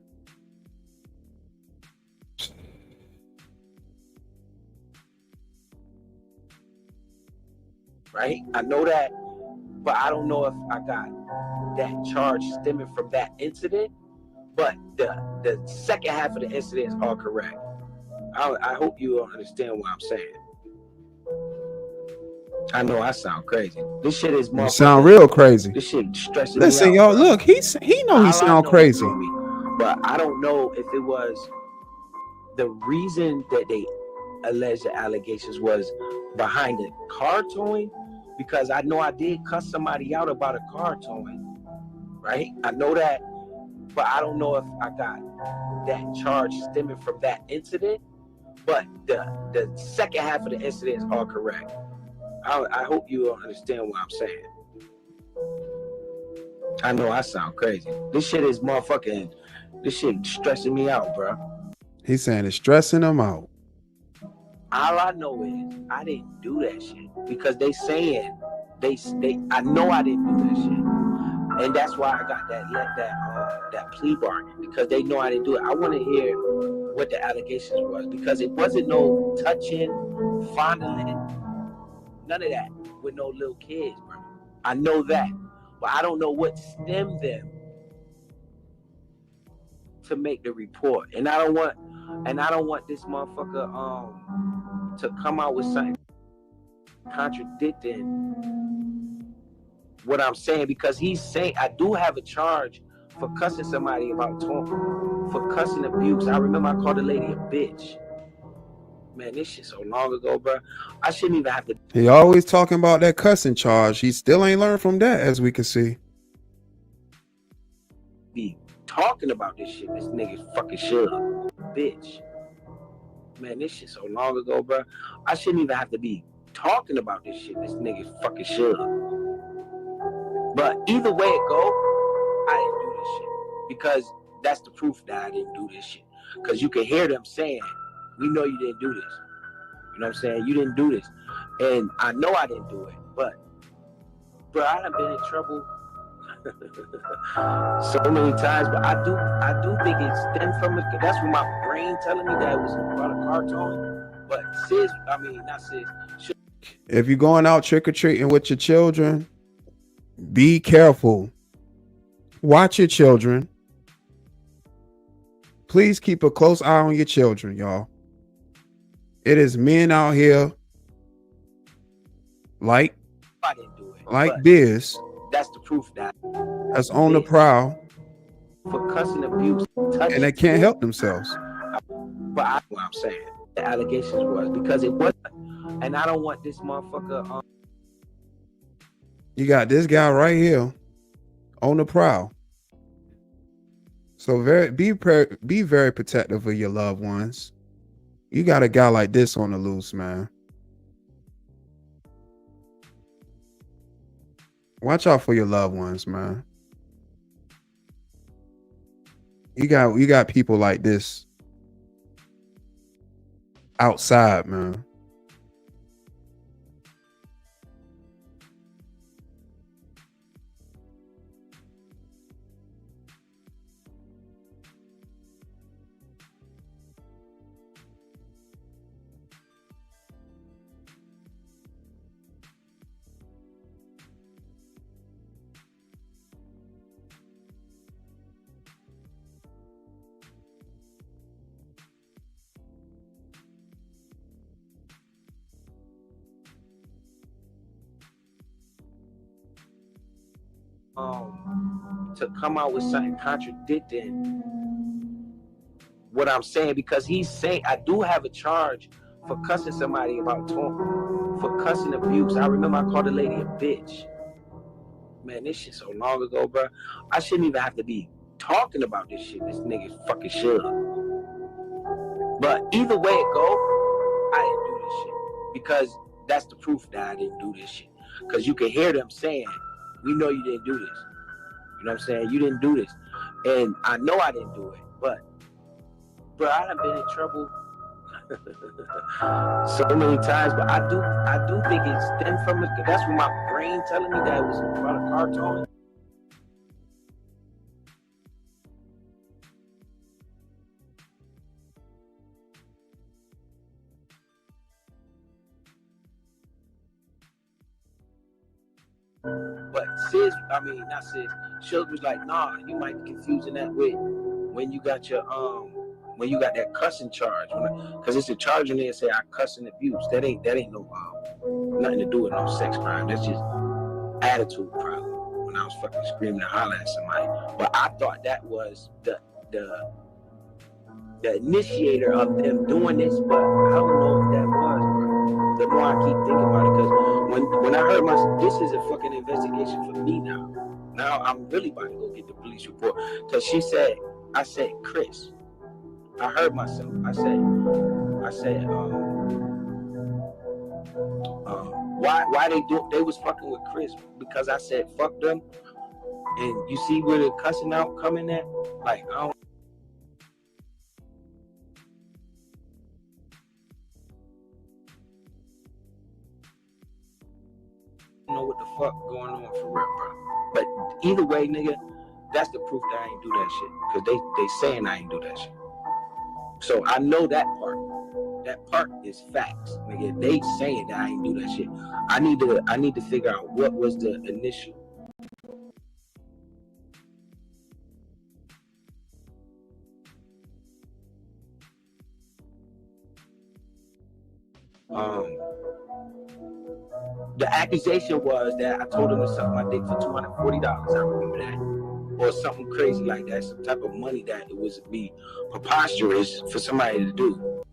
[SPEAKER 4] Right? I know that, but I don't know if I got that charge stemming from that incident. But the second half of the incident is all correct. I hope you understand what I'm saying. I know I sound crazy. This shit is
[SPEAKER 1] You sound real crazy.
[SPEAKER 4] This shit stressing
[SPEAKER 1] Listen,
[SPEAKER 4] me out.
[SPEAKER 1] y'all,
[SPEAKER 4] Bro.
[SPEAKER 1] look, he know he sound crazy.
[SPEAKER 4] But I don't know if it was the reason that they alleged the allegations was behind the car towing, because I know I did cuss somebody out about a car towing, right? I know that, but I don't know if I got that charge stemming from that incident. But the second half of the incident is all correct. I hope you understand what I'm saying. I know I sound crazy. This shit is motherfucking. This shit stressing me out, bro.
[SPEAKER 1] He's saying it's stressing him out.
[SPEAKER 4] All I know is I didn't do that shit because they saying they I know I didn't do that shit, and that's why I got that plea bargain, because they know I didn't do it. I want to hear what the allegations was, because it wasn't no touching, fondling, none of that with no little kids, bro. I know that, but I don't know what stemmed them to make the report, and I don't want this motherfucker to come out with something contradicting what I'm saying, because he's saying I do have a charge for cussing somebody about for cussing abuse. I remember I called the lady a bitch. Man, this shit so long ago, bro. I shouldn't even have to.
[SPEAKER 1] He always talking about that cussing charge. He still ain't learned from that, as we can see.
[SPEAKER 4] Be talking about this shit. This nigga fucking should, bitch. Man, this shit so long ago, bro. I shouldn't even have to be talking about this shit. This nigga fucking should. But either way it go, I didn't do this shit, because that's the proof that I didn't do this shit. Because you can hear them saying, "We know you didn't do this." You know what I'm saying? You didn't do this, and I know I didn't do it. But, bro, I done been in trouble so many times. But I do think it stemmed from it. That's what my brain telling me, that it was about a car towing. But not sis.
[SPEAKER 1] If you're going out trick-or-treating with your children, be careful. Watch your children. Please keep a close eye on your children, y'all. It is men out here like
[SPEAKER 4] I didn't do it,
[SPEAKER 1] like BZ.
[SPEAKER 4] That's the proof that
[SPEAKER 1] That's on the prowl.
[SPEAKER 4] For cussing abuse,
[SPEAKER 1] and they can't help themselves.
[SPEAKER 4] But I know what I'm saying. The allegations was because it wasn't, and I don't want this motherfucker.
[SPEAKER 1] You got this guy right here on the prowl. So be very protective of your loved ones. You got a guy like this on the loose, man. Watch out for your loved ones, man. You got people like this outside, man.
[SPEAKER 4] To come out with something contradicting what I'm saying, because he's saying I do have a charge for cussing somebody about for cussing abuse. I remember I called the lady a bitch. Man, this shit so long ago, bro. I shouldn't even have to be talking about this shit. This nigga fucking should. But either way it go, I didn't do this shit, because that's the proof that I didn't do this shit. Because you can hear them saying, "We know you didn't do this." You know what I'm saying? You didn't do this. And I know I didn't do it. But, bro, I done been in trouble so many times. But I do think it stemmed from it. That's what my brain telling me, that it was about a car towing. But Suge was like, nah, you might be confusing that with when you got your when you got that cussing charge, because it's a charge in there say I cuss and abuse. That ain't no nothing to do with no sex crime. That's just attitude problem. When I was fucking screaming and hollering at somebody, but I thought that was the initiator of them doing this, but I don't know if that was, bro. The more I keep thinking about it, because when I heard this is a fucking investigation for me now. Now I'm really about to go get the police report, because I said, Chris. I heard myself. I said, why they was fucking with Chris? Because I said fuck them, and you see where the cussing out coming at? Like I don't know what the fuck going on for real, bro. But either way, nigga, that's the proof that I ain't do that shit. Because they saying I ain't do that shit. So I know that part. That part is facts, nigga. They saying that I ain't do that shit. I need to figure out what was the initial. The accusation was that I told him to suck my dick for $240. I remember that, or something crazy like that. Some type of money that it was be preposterous for somebody to do.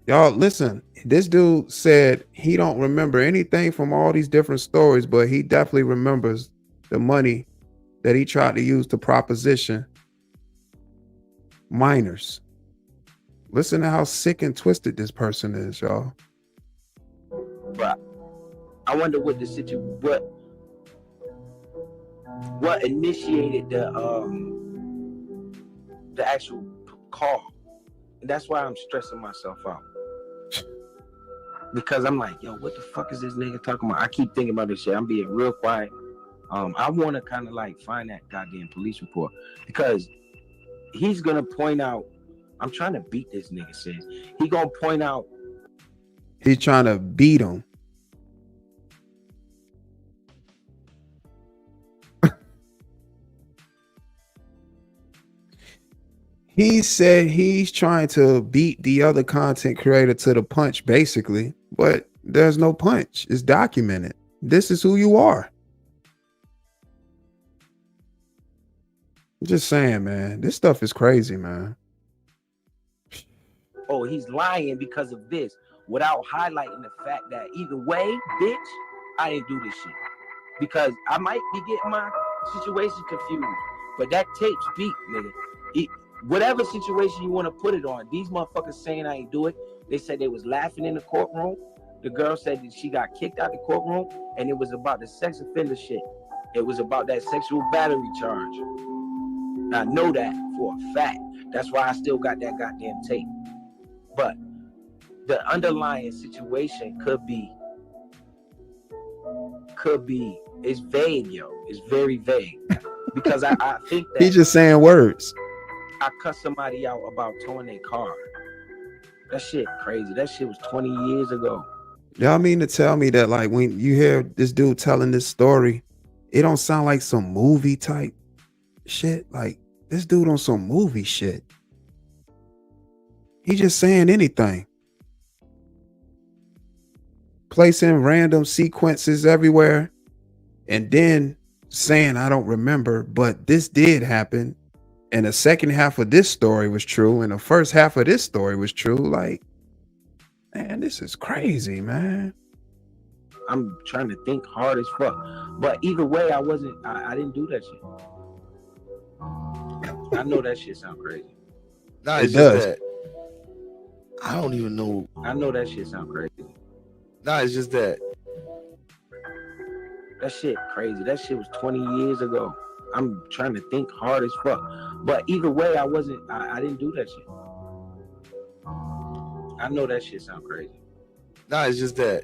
[SPEAKER 1] Y'all listen, this dude said he don't remember anything from all these different stories, but he definitely remembers the money that he tried to use to proposition minors. Listen to how sick and twisted this person is, y'all.
[SPEAKER 4] But I wonder what what initiated the actual call. And that's why I'm stressing myself out. Because I'm like, yo, what the fuck is this nigga talking about? I keep thinking about this shit. I'm being real quiet. I want to kind of like find that goddamn police report, because he's gonna point out. I'm trying to beat this nigga. Says he gonna point out.
[SPEAKER 1] He's trying to beat him. He said he's trying to beat the other content creator to the punch, basically, but there's no punch. It's documented. This is who you are. I'm just saying, man, this stuff is crazy, man.
[SPEAKER 4] Oh, he's lying because of this, without highlighting the fact that either way, bitch, I didn't do this shit. Because I might be getting my situation confused, but that tape's beat, nigga. Whatever situation you want to put it on, these motherfuckers saying I ain't do it. They said they was laughing in the courtroom. The girl said that she got kicked out the courtroom, and it was about the sex offender shit. It was about that sexual battery charge. I know that for a fact. That's why I still got that goddamn tape. But the underlying situation could be, it's vague, yo. It's very vague. Because I think that
[SPEAKER 1] he's just saying words.
[SPEAKER 4] I cussed somebody out about towing their car. That shit crazy. That shit was 20 years ago.
[SPEAKER 1] Y'all mean to tell me that, like, when you hear this dude telling this story, it don't sound like some movie type shit? Like, this dude on some movie shit. He just saying anything. Placing random sequences everywhere and then saying, I don't remember, but this did happen. And the second half of this story was true, and the first half of this story was true. Like, man, this is crazy, man.
[SPEAKER 4] I'm trying to think hard as fuck. But either way, I didn't do that shit. I know that shit sound crazy.
[SPEAKER 5] Nah,
[SPEAKER 1] it does.
[SPEAKER 5] That I don't even know.
[SPEAKER 4] I know that shit sound crazy.
[SPEAKER 5] Nah, it's just that.
[SPEAKER 4] That shit crazy. That shit was 20 years ago. I'm trying to think hard as fuck. But either way, I didn't do that shit. I know that shit sound crazy.
[SPEAKER 5] Nah, it's just that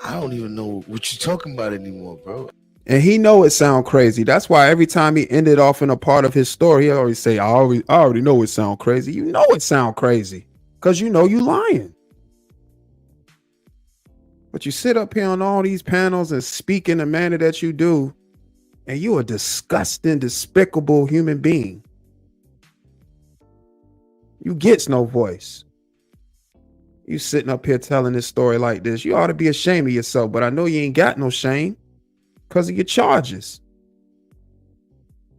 [SPEAKER 5] I don't even know what you're talking about anymore, bro.
[SPEAKER 1] And he know it sound crazy. That's why every time he ended off in a part of his story, he always say, I already know it sound crazy. You know it sound crazy because you know you lying.
[SPEAKER 6] But you sit up here on all these panels and speak in the manner that you do, and you a disgusting, despicable human being. You gets no voice. You sitting up here telling this story like this. You ought to be ashamed of yourself, but I know you ain't got no shame because of your charges.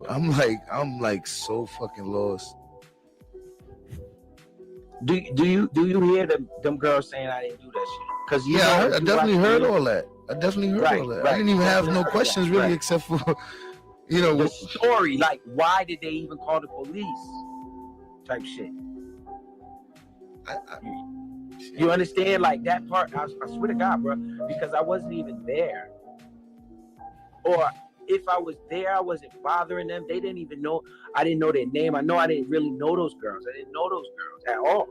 [SPEAKER 7] I'm like so fucking lost.
[SPEAKER 4] Do you hear them girls saying I didn't do that shit? Because
[SPEAKER 7] I definitely heard all that. I definitely heard all that. I didn't even have no questions really, except for
[SPEAKER 4] the story. Like, why did they even call the police? Type shit. You understand? Like that part. I swear to God, bro, because I wasn't even there. Or if I was there, I wasn't bothering them. They didn't even know. I didn't know their name. I know I didn't really know those girls. I didn't know those girls at all.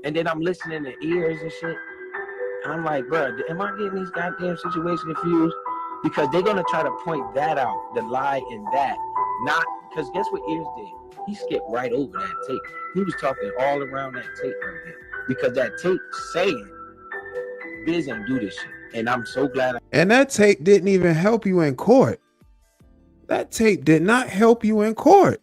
[SPEAKER 4] And then I'm listening to ears and shit. And I'm like, bro, am I getting these goddamn situations confused? Because they're going to try to point that out, the lie in that. Not, because guess what ears did? He skipped right over that tape. He was talking all around that tape right there. Because that tape saying, Biz ain't do this shit. And I'm so glad.
[SPEAKER 6] And that tape didn't even help you in court. That tape did not help you in court.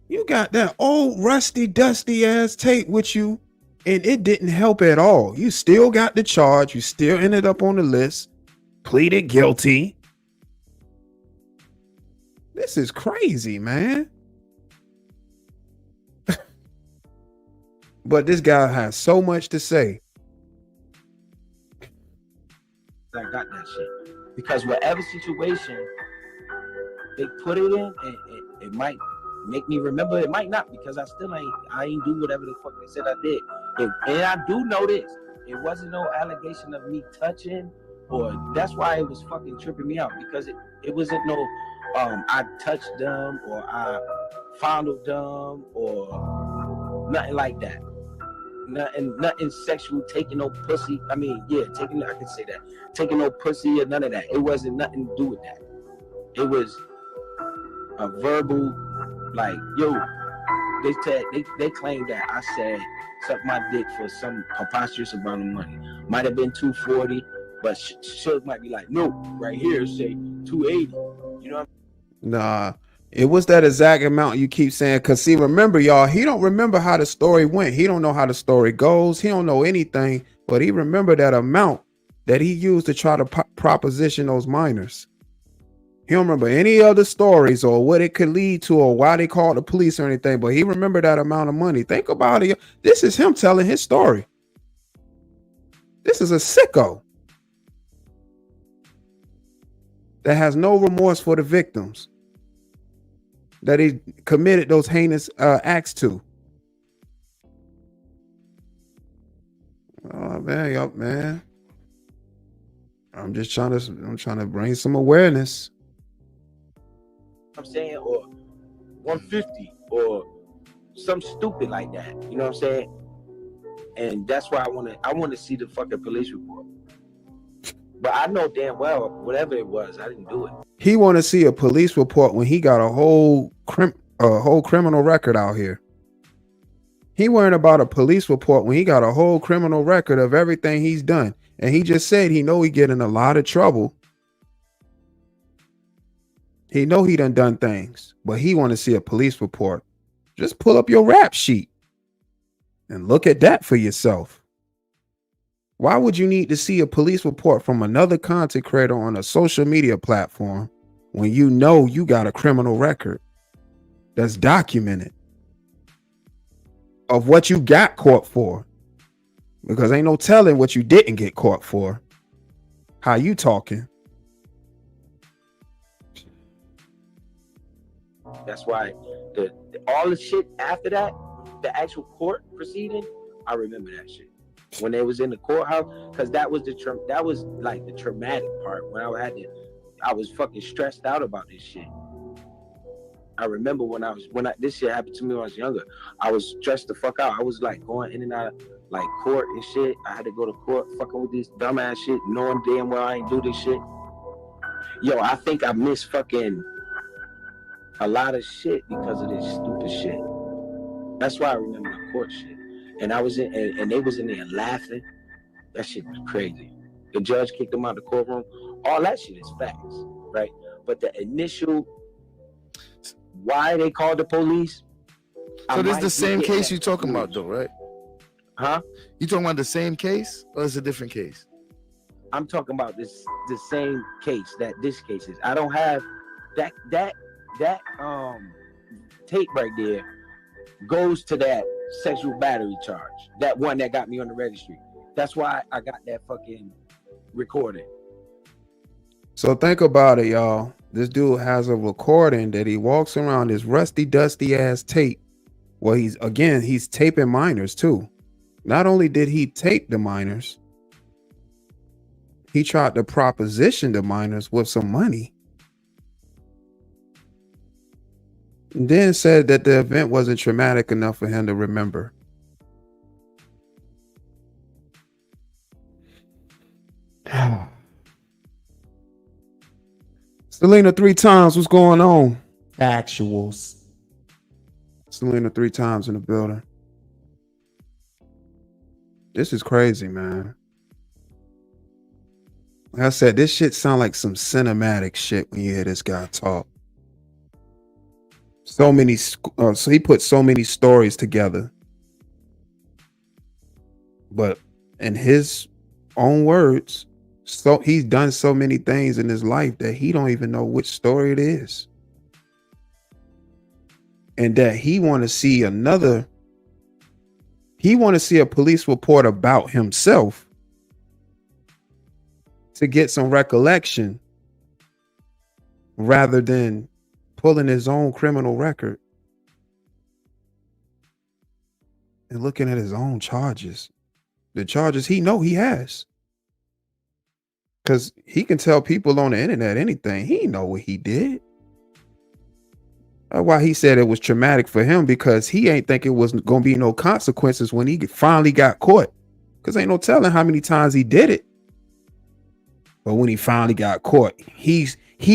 [SPEAKER 6] You got that old rusty, dusty ass tape with you, and it didn't help at all. You still got the charge. You still ended up on the list, pleaded guilty. This is crazy, man. But this guy has so much to say.
[SPEAKER 4] I got that shit. Because whatever situation they put it in, it might make me remember. It might not, because I ain't do whatever the fuck they said I did. And I do know this. It wasn't no allegation of me touching, or that's why it was fucking tripping me out, because it wasn't no I touched them or I fondled them or nothing like that. Nothing sexual, taking no pussy. I mean, yeah, I can say that. Taking no pussy or none of that. It wasn't nothing to do with that. It was a verbal, like, yo, they claimed that I said suck my dick for some preposterous amount of money. Might have been $240, but Suge might be like, no, right here say $280. You know what I mean?
[SPEAKER 6] Nah, it was that exact amount you keep saying. Cause see, remember, y'all, he don't remember how the story went. He don't know how the story goes. He don't know anything, but he remember that amount that he used to try to proposition those minors. He don't remember any other stories or what it could lead to or why they called the police or anything, but he remembered that amount of money. Think about it. This is him telling his story. This is a sicko that has no remorse for the victims that he committed those heinous acts to. Oh man, I'm trying to bring some awareness.
[SPEAKER 4] I'm saying, or 150 or something stupid like that. You know what I'm saying? And that's why I want to see the fucking police report. But I know damn well whatever it was, I didn't do it.
[SPEAKER 6] He want to see a police report when he got a whole criminal record out here. He worrying about a police report when he got a whole criminal record of everything he's done. And he just said he know he get in a lot of trouble. He know he done things, but he want to see a police report. Just pull up your rap sheet and look at that for yourself. Why would you need to see a police report from another content creator on a social media platform when you know you got a criminal record that's documented of what you got caught for? Because ain't no telling what you didn't get caught for. How you talking?
[SPEAKER 4] That's why all the shit after that, the actual court proceeding, I remember that shit. When they was in the courthouse, because that was like the traumatic part. When I was fucking stressed out about this shit. I remember when this shit happened to me when I was younger. I was stressed the fuck out. I was like going in and out of like court and shit. I had to go to court fucking with this dumbass shit, knowing damn well I ain't do this shit. Yo, I think I missed fucking a lot of shit because of this stupid shit. That's why I remember the court shit. and I was in, and they was in there laughing. That shit was crazy. The judge kicked them out of the courtroom. All that shit is facts, right? But the initial why they called the police.
[SPEAKER 7] So this is the same case you're talking about, though, right?
[SPEAKER 4] Huh?
[SPEAKER 7] You talking about the same case, or is it a different case?
[SPEAKER 4] I'm talking about the same case that this case is. I don't have that tape right there goes to that sexual battery charge. That one that got me on the registry. That's why I got that fucking recording.
[SPEAKER 6] So think about it, y'all. This dude has a recording that he walks around this rusty, dusty ass tape. Well, he's taping minors too. Not only did he tape the minors, he tried to proposition the minors with some money. And then said that the event wasn't traumatic enough for him to remember. Selena 3 times, what's going on?
[SPEAKER 2] Actuals.
[SPEAKER 6] Selena 3 times in the building. This is crazy, man. Like I said, this shit sound like some cinematic shit when you hear this guy talk. So he put so many stories together. But in his own words, so he's done so many things in his life that he don't even know which story it is. And that he want to see a police report about himself to get some recollection rather than pulling his own criminal record and looking at his own charges. The charges he has. Because he can tell people on the internet anything. He know what he did. That's why he said it was traumatic for him, because he ain't think it was going to be no consequences when he finally got caught. Because ain't no telling how many times he did it. But when he finally got caught, he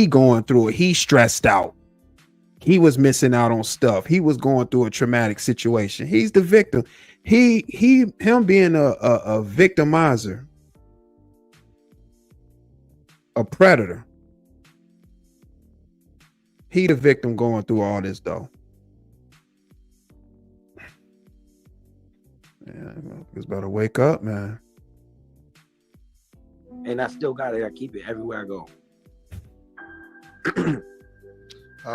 [SPEAKER 6] going through it. He stressed out. He was missing out on stuff. He was going through a traumatic situation. He's the victim. Him being a victimizer, a predator. He the victim going through all this though. Yeah, it's better wake up, man.
[SPEAKER 4] And I still got it. I keep it everywhere I go.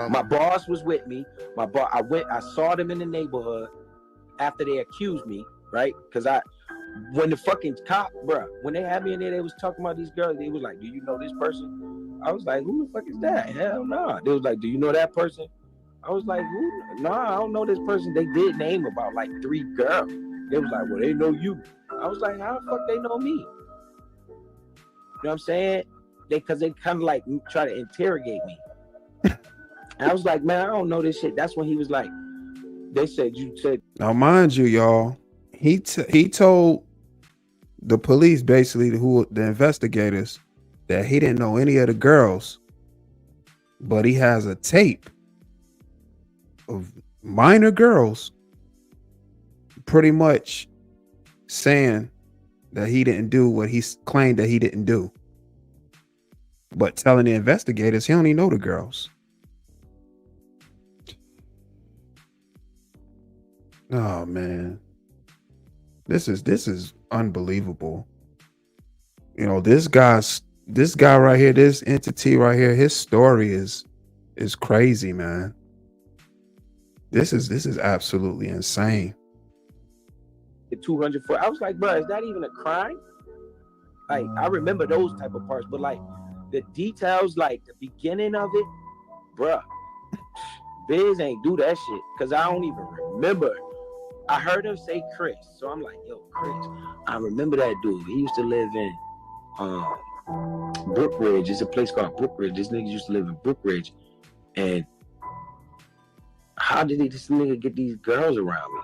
[SPEAKER 4] My boss was with me. I saw them in the neighborhood after they accused me, right? Because when the fucking cop, bruh, when they had me in there, they was talking about these girls. They was like, "Do you know this person?" I was like, "Who the fuck is that?" Hell no. Nah. They was like, "Do you know that person?" I was like, "Who? Nah, I don't know this person." They did name about like 3 girls. They was like, "Well, they know you." I was like, "How the fuck they know me?" You know what I'm saying? Because they kind of like try to interrogate me. And I was like, "Man, I don't know this shit." That's when he was like, "They said you said."
[SPEAKER 6] Now, mind you, y'all, he told the police, basically, the investigators, that he didn't know any of the girls, but he has a tape of minor girls pretty much saying that he didn't do what he claimed that he didn't do, but telling the investigators he don't even know the girls. Oh man, this is unbelievable. You know, this guy right here, this entity right here, his story is crazy, man. This is absolutely insane.
[SPEAKER 4] 204. I was like, bro, is that even a crime? Like, I remember those type of parts, but like the details, like the beginning of it, bruh, Biz ain't do that shit because I don't even remember. I heard him say Chris, so I'm like, yo, Chris. I remember that dude. He used to live in Brookridge. It's a place called Brookridge. This nigga used to live in Brookridge, and how did this nigga get these girls around me?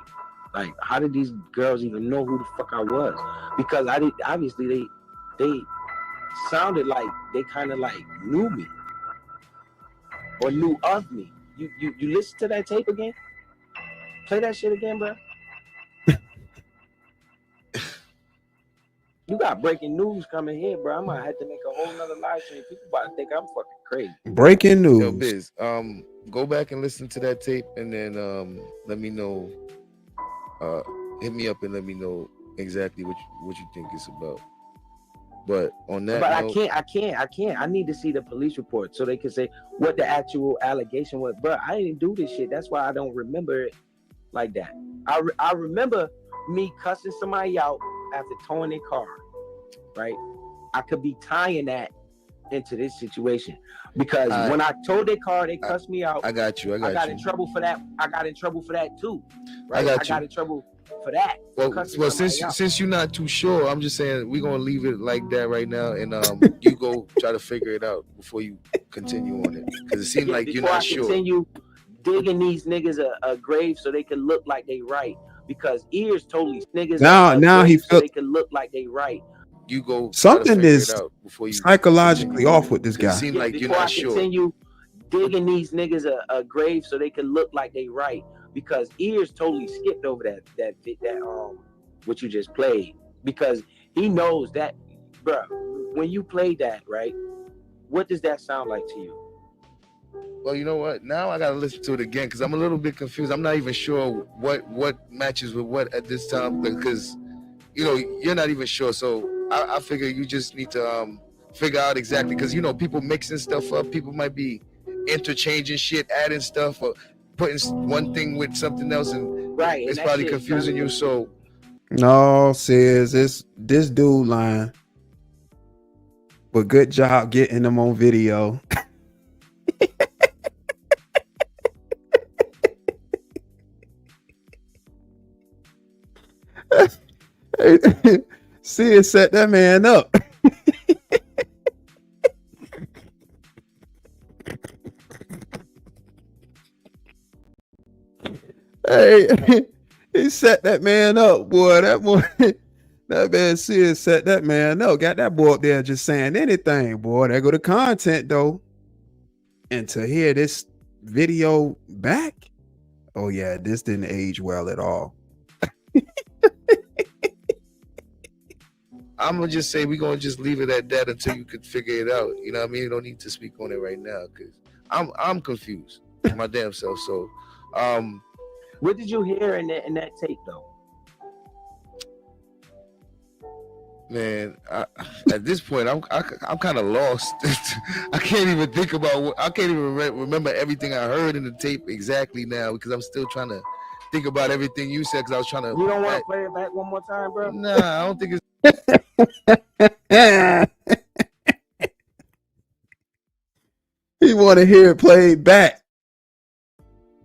[SPEAKER 4] Like, how did these girls even know who the fuck I was? Because obviously they sounded like they kind of like knew me or knew of me. You listen to that tape again? Play that shit again, bro. You got breaking news coming here, bro. I might have to make a whole nother live stream. People about to think I'm fucking crazy.
[SPEAKER 6] Breaking news.
[SPEAKER 5] Yo, Biz, go back and listen to that tape, and then let me know. Hit me up and let me know exactly what you think it's about. But on that,
[SPEAKER 4] but note, I can't. I need to see the police report so they can say what the actual allegation was. But I didn't do this shit. That's why I don't remember it like that. I remember me cussing somebody out after towing their car. Right? I could be tying that into this situation because when I towed their car, they cussed me out.
[SPEAKER 5] I got you.
[SPEAKER 4] I got in trouble for that. I got in trouble for that too. Right? I got in trouble for that.
[SPEAKER 5] Well, since you're not too sure, I'm just saying we're gonna leave it like that right now, and you go try to figure it out before you continue on it, because it seems like you're not sure.
[SPEAKER 4] Continue digging these niggas a grave so they can look like they right, because ears told these niggas
[SPEAKER 6] now he
[SPEAKER 4] so they can look like they right.
[SPEAKER 5] You go
[SPEAKER 6] something is psychologically off with this guy.
[SPEAKER 5] It seems like you're not sure.
[SPEAKER 4] Continue digging these niggas a grave so they can look like they right, because ears totally skipped over that what you just played, because he knows that, bro. When you played that, right, what does that sound like to you?
[SPEAKER 5] Well, you know what? Now I gotta listen to it again because I'm a little bit confused. I'm not even sure what matches with what at this time, because you're not even sure. So I figure you just need to figure out exactly, because people mixing stuff up. People might be interchanging shit, adding stuff, or putting one thing with something else, and
[SPEAKER 4] right,
[SPEAKER 5] it's probably confusing you. So
[SPEAKER 6] no, sis, this dude lying. But good job getting them on video. Sid set that man up. Hey, he set that man up, boy. That man Sid set that man up. Got that boy up there just saying anything, boy. There go the content though. And to hear this video back, oh yeah, this didn't age well at all.
[SPEAKER 5] I'm gonna just say we're gonna just leave it at that until you can figure it out. You know what I mean? You don't need to speak on it right now because I'm confused my damn self. So
[SPEAKER 4] what did you hear in that tape though?
[SPEAKER 5] Man, at this point, I'm kind of lost. I can't even think about I can't even remember everything I heard in the tape exactly now, because I'm still trying to think about everything you said, because I was trying to.
[SPEAKER 4] You don't want to play it back one more time, bro?
[SPEAKER 5] Nah, I don't think it's.
[SPEAKER 6] He want to hear it played back.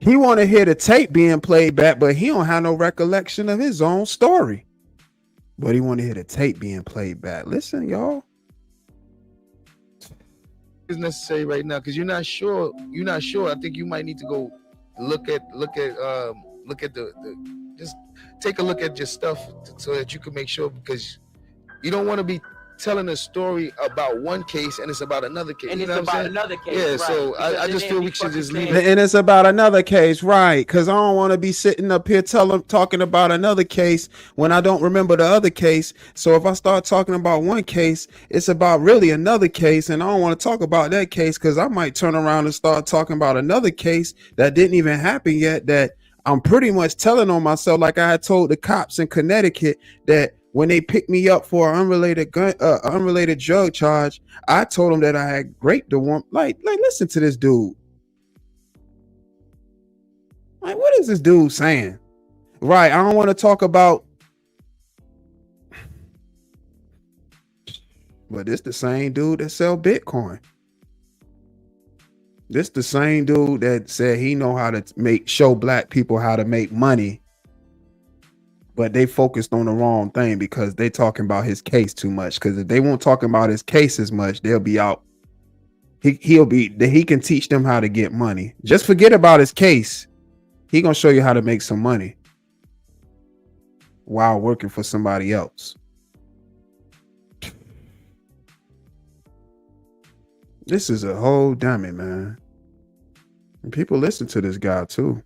[SPEAKER 6] He want to hear the tape being played back, but he don't have no recollection of his own story. But he want to hear the tape being played back. Listen, y'all.
[SPEAKER 5] It's necessary right now because you're not sure. I think you might need to go look at the just take a look at your stuff so that you can make sure, because you don't want to be telling a story about one case and it's about another case.
[SPEAKER 4] And it's about another case.
[SPEAKER 5] Yeah,
[SPEAKER 4] right.
[SPEAKER 5] So I just feel we should just leave it.
[SPEAKER 6] And it's about another case, right? Because I don't want to be sitting up here talking about another case when I don't remember the other case. So if I start talking about one case, it's about really another case, and I don't want to talk about that case because I might turn around and start talking about another case that didn't even happen yet, that I'm pretty much telling on myself, like I had told the cops in Connecticut that when they picked me up for an unrelated drug charge, I told them that I had raped the woman. Like, listen to this dude. Like, what is this dude saying? Right, I don't want to talk about. But this the same dude that sell Bitcoin. This the same dude that said he know how to show black people how to make money. But they focused on the wrong thing because they talking about his case too much. Because if they won't talk about his case as much, they'll be out. He can teach them how to get money. Just forget about his case. He gonna show you how to make some money while working for somebody else. This is a whole dummy, man. And people listen to this guy too.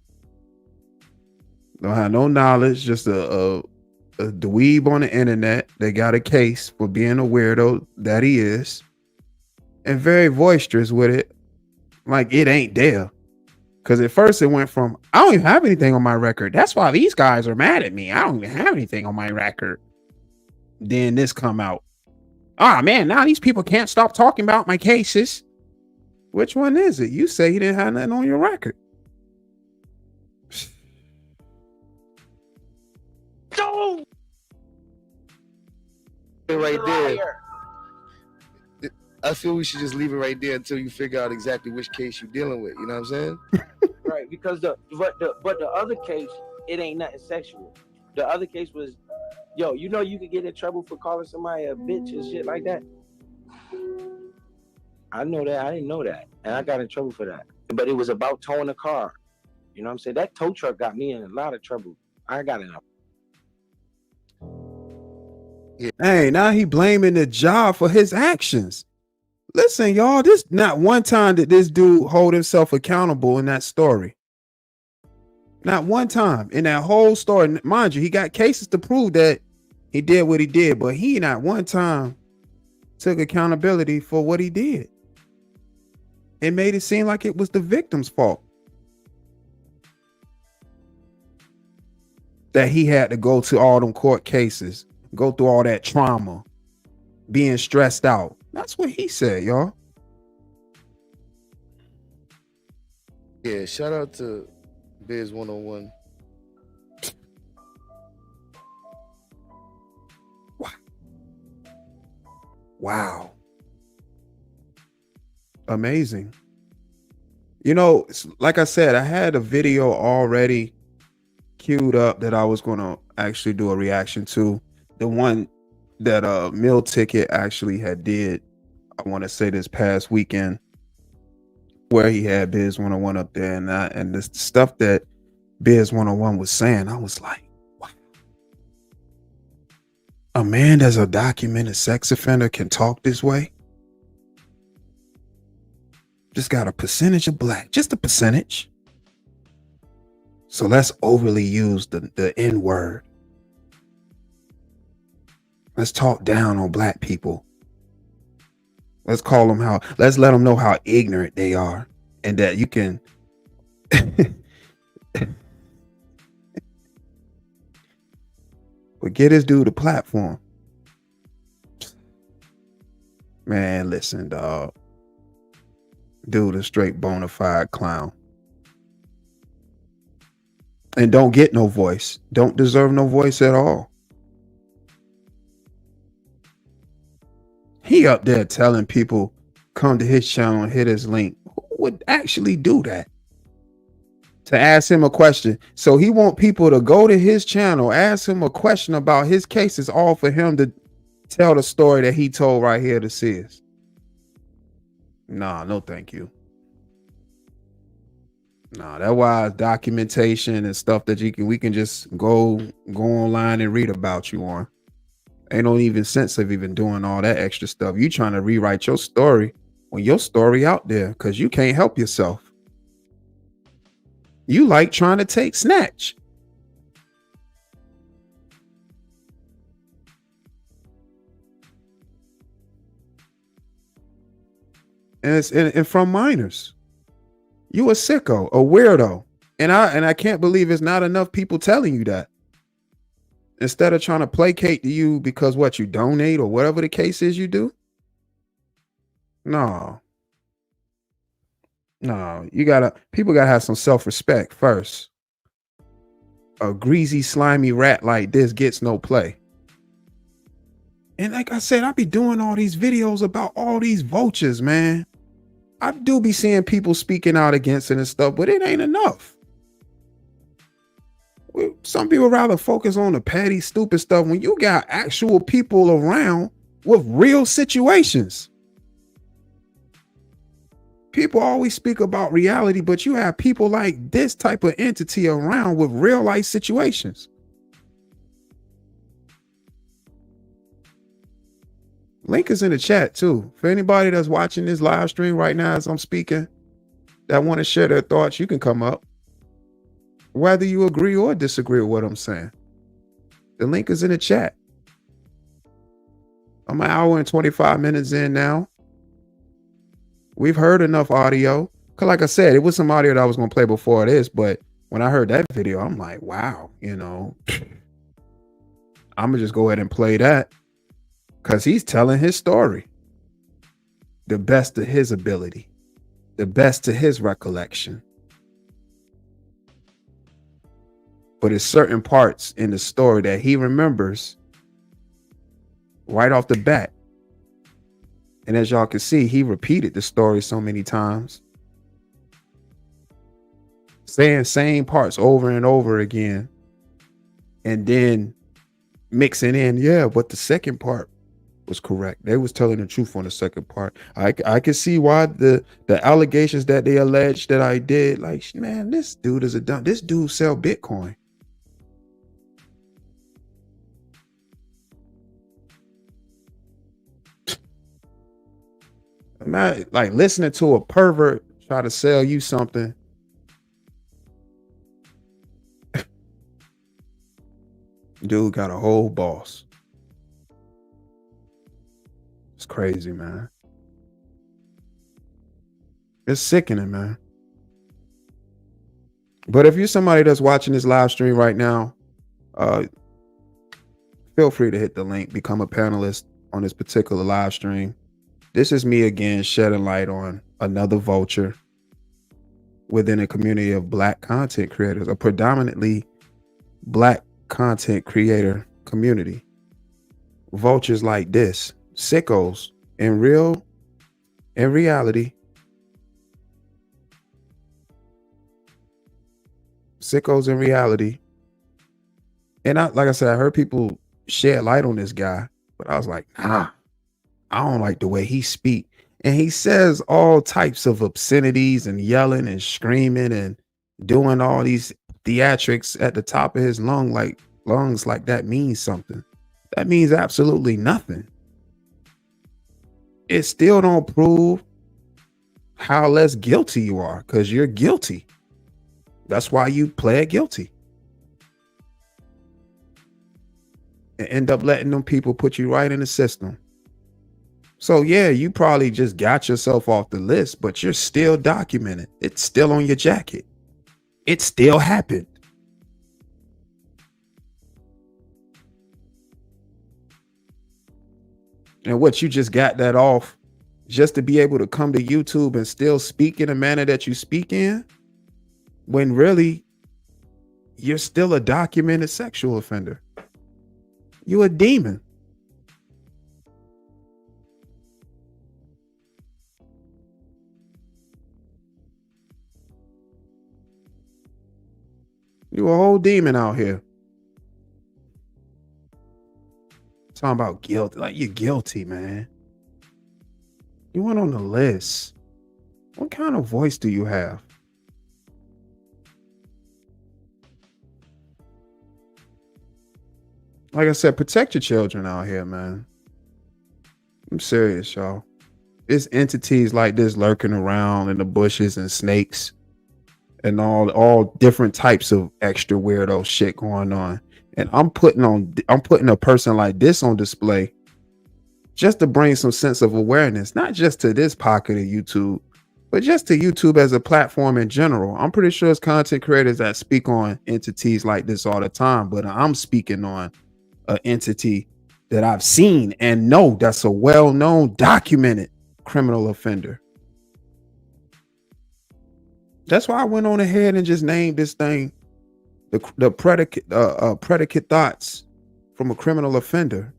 [SPEAKER 6] Don't have no knowledge, just a dweeb on the internet. They got a case for being a weirdo that he is, and very boisterous with it, like it ain't there. Because at first it went from, I don't even have anything on my record. That's why these guys are mad at me. I don't even have anything on my record. Then this come out. Ah, man, now these people can't stop talking about my cases. Which one is it? You say you didn't have nothing on your record.
[SPEAKER 5] No! Right there. I feel we should just leave it right there until you figure out exactly which case you're dealing with. You know what I'm saying?
[SPEAKER 4] Right, because the other case, it ain't nothing sexual. The other case was, yo, you know you could get in trouble for calling somebody a bitch and shit like that. I know that. I didn't know that, and I got in trouble for that. But it was about towing a car. You know what I'm saying? That tow truck got me in a lot of trouble. I got in a.
[SPEAKER 6] Hey, now he blaming the job for his actions. Listen, y'all, this not one time did this dude hold himself accountable in that story. Not one time in that whole story. Mind you, he got cases to prove that he did what he did, but he not one time took accountability for what he did. It made it seem like it was the victim's fault that he had to go to all them court cases, go through all that trauma, being stressed out. That's what he said, y'all.
[SPEAKER 5] Yeah, shout out to BZ101.
[SPEAKER 6] Wow. Amazing. You know, like I said, I had a video already queued up that I was going to actually do a reaction to. The one that Meal Ticket actually had did, I want to say this past weekend, where he had BZ101 up there, and the stuff that BZ101 was saying, I was like, wow. A man that's a documented sex offender can talk this way? Just got a percentage of black, just a percentage. So let's overly use the N word. Let's talk down on black people. Let's call them let's let them know how ignorant they are, and that you can but get this dude a platform. Man, listen, dog. Dude, a straight bona fide clown. And don't get no voice. Don't deserve no voice at all. He up there telling people, come to his channel and hit his link. Who would actually do that? To ask him a question. So he want people to go to his channel, ask him a question about his cases, all for him to tell the story that he told right here to sis. Nah, no thank you. Nah, that's why documentation and stuff that we can just go online and read about you on. Ain't no even sense of even doing all that extra stuff. You trying to rewrite your story when your story out there because you can't help yourself. You like trying to take snatch. And it's and from minors. You a sicko, a weirdo. And I can't believe it's not enough people telling you that. Instead of trying to placate to you because what you donate or whatever the case is you do. No, people gotta have some self-respect first. A greasy, slimy rat like this gets no play. And like I said, I be doing all these videos about all these vultures, man. I do be seeing people speaking out against it and stuff, but it ain't enough. Some people rather focus on the petty, stupid stuff when you got actual people around with real situations. People always speak about reality, but you have people like this type of entity around with real life situations. Link is in the chat too. For anybody that's watching this live stream right now as I'm speaking, that want to share their thoughts, you can come up. Whether you agree or disagree with what I'm saying. The link is in the chat. I'm an hour and 25 minutes in now. We've heard enough audio. Cause like I said, it was some audio that I was gonna play before this, but when I heard that video, I'm like, wow, you know, I'm gonna just go ahead and play that because he's telling his story. The best of his ability, the best to his recollection. But it's certain parts in the story that he remembers right off the bat. And as y'all can see, he repeated the story so many times, saying same parts over and over again, and then mixing in, yeah, but the second part was correct. They was telling the truth on the second part. I can see why the allegations that they alleged that I did, like, man, this dude is a dumb. This dude sell Bitcoin. I'm not like listening to a pervert try to sell you something. Dude got a whole boss. It's crazy, man. It's sickening, man. But if you're somebody that's watching this live stream right now, feel free to hit the link, become a panelist on this particular live stream. This is me again shedding light on another vulture within a community of Black content creators, a predominantly Black content creator community. Vultures like this, sickos in reality. Sickos in reality. And like I said, I heard people shed light on this guy, but I was like, nah. I don't like the way he speak. And he says all types of obscenities and yelling and screaming and doing all these theatrics at the top of his lungs like that means something. That means absolutely nothing. It still don't prove how less guilty you are, because you're guilty. That's why you pled guilty. And end up letting them people put you right in the system. So yeah, you probably just got yourself off the list, but you're still documented. It's still on your jacket. It still happened. And what, you just got that off just to be able to come to YouTube and still speak in a manner that you speak in, when really you're still a documented sexual offender. You're a demon. You a whole demon out here. Talking about guilt. Like, you're guilty, man. You went on the list. What kind of voice do you have? Like I said, protect your children out here, man. I'm serious, y'all. There's entities like this lurking around in the bushes and snakes and all different types of extra weirdo shit going on. And I'm putting a person like this on display just to bring some sense of awareness, not just to this pocket of YouTube, but just to YouTube as a platform in general. I'm pretty sure it's content creators that speak on entities like this all the time, but I'm speaking on an entity that I've seen and know that's a well-known, documented criminal offender. That's why I went on ahead and just named this thing the predicate thoughts from a criminal offender,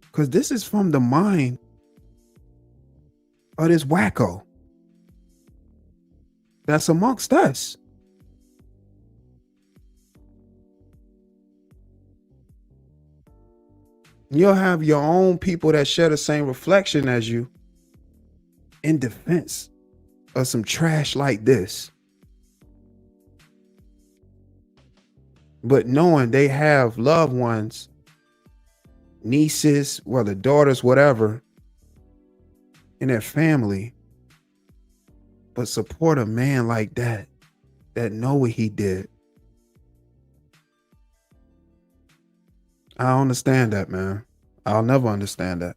[SPEAKER 6] because this is from the mind of this wacko that's amongst us. You'll have your own people that share the same reflection as you in defense of some trash like this. But knowing they have loved ones, nieces, whether daughters, whatever, in their family, but support a man like that know what he did. I don't understand that, man. I'll never understand that.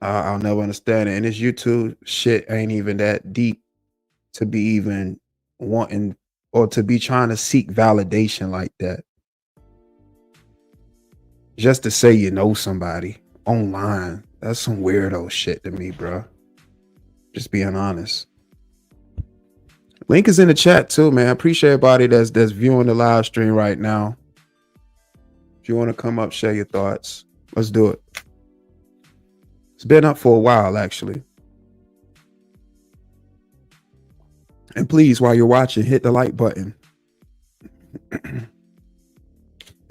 [SPEAKER 6] I'll never understand it. And this YouTube shit ain't even that deep to be even wanting or to be trying to seek validation like that. Just to say you know somebody online, that's some weirdo shit to me, bro. Just being honest. Link is in the chat too, man. I appreciate everybody that's viewing the live stream right now. If you want to come up, share your thoughts. Let's do it. It's been up for a while, actually. And please, while you're watching, hit the like button.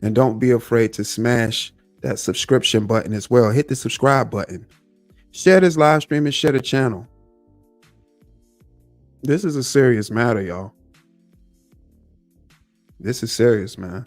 [SPEAKER 6] And don't be afraid to smash that subscription button as well. Hit the subscribe button. Share this live stream and share the channel. This is a serious matter, y'all. This is serious, man.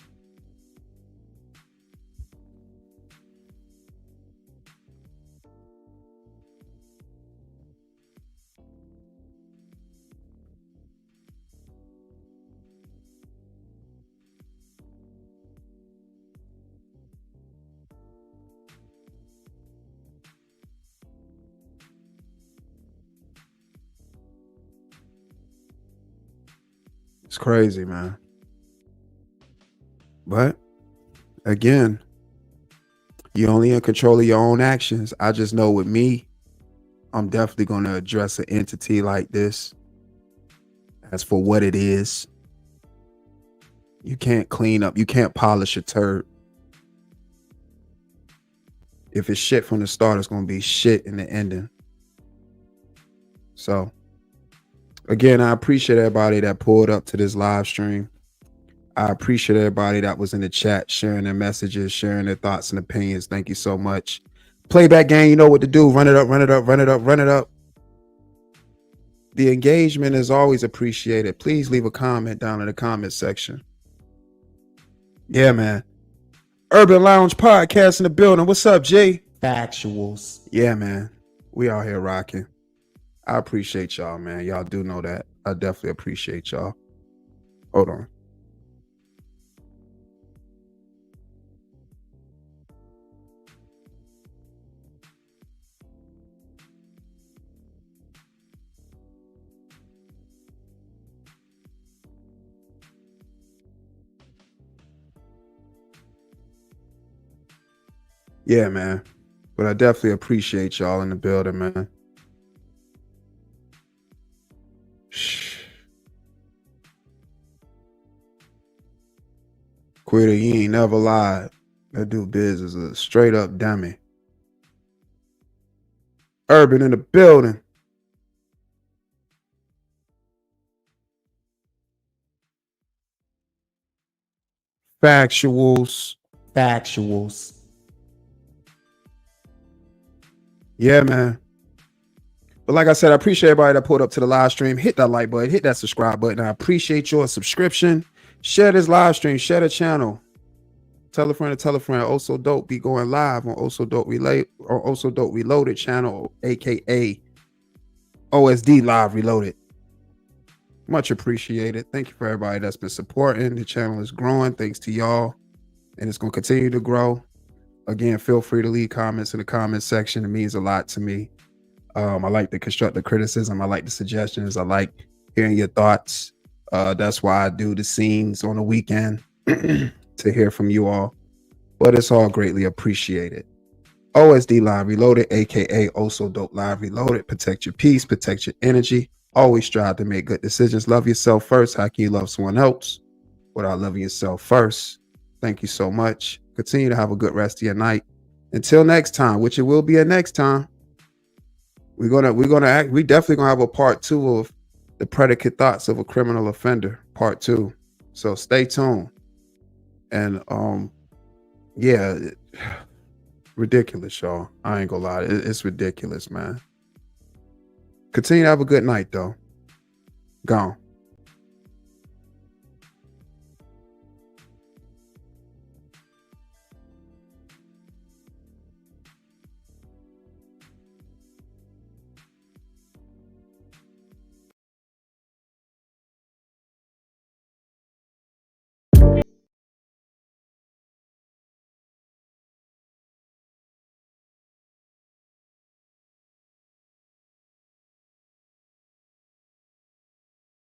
[SPEAKER 6] It's crazy, man. But again, you're only in control of your own actions. I just know with me, I'm definitely going to address an entity like this as for what it is. You can't clean up. You can't polish a turd. If it's shit from the start, it's going to be shit in the ending. So again, I appreciate everybody that pulled up to this live stream. I appreciate everybody that was in the chat, sharing their messages, sharing their thoughts and opinions. Thank you so much. Playback gang, you know what to do. Run it up, run it up, run it up, run it up. The engagement is always appreciated. Please leave a comment down in the comment section. Yeah, man. Urban Lounge Podcast in the building. What's up, Jay?
[SPEAKER 2] Factuals.
[SPEAKER 6] Yeah, man. We out here rocking. I appreciate y'all, man. Y'all do know that. I definitely appreciate y'all. Hold on. Yeah, man. But I definitely appreciate y'all in the building, man. Quitter, you ain't never lied. That dude Biz is a straight up dummy. Urban in the building. Factuals.
[SPEAKER 2] Factuals.
[SPEAKER 6] Yeah, man. But like I said, I appreciate everybody that pulled up to the live stream. Hit that like button, hit that subscribe button. I appreciate your subscription. Share this live stream, share the channel. Tell a friend to tell a friend. Also Dope be going live on Also Dope Relay or Also Dope Reloaded channel, aka OSD Live Reloaded. Much appreciated. Thank you for everybody that's been supporting. The channel is growing thanks to y'all, and it's going to continue to grow. Again, feel free to leave comments in the comment section. It means a lot to me. I like the constructive criticism. I like the suggestions. I like hearing your thoughts. That's why I do the scenes on the weekend to hear from you all. But it's all greatly appreciated. OSD Live Reloaded, aka Also Dope Live Reloaded. Protect your peace, protect your energy. Always strive to make good decisions. Love yourself first. How can you love someone else without loving yourself first? Thank you so much. Continue to have a good rest of your night. Until next time, which it will be a next time. We definitely gonna have a part 2 of the predicate thoughts of a criminal offender, part 2. So stay tuned. And yeah, ridiculous, y'all. I ain't gonna lie, it's ridiculous, man. Continue to have a good night, though. Gone.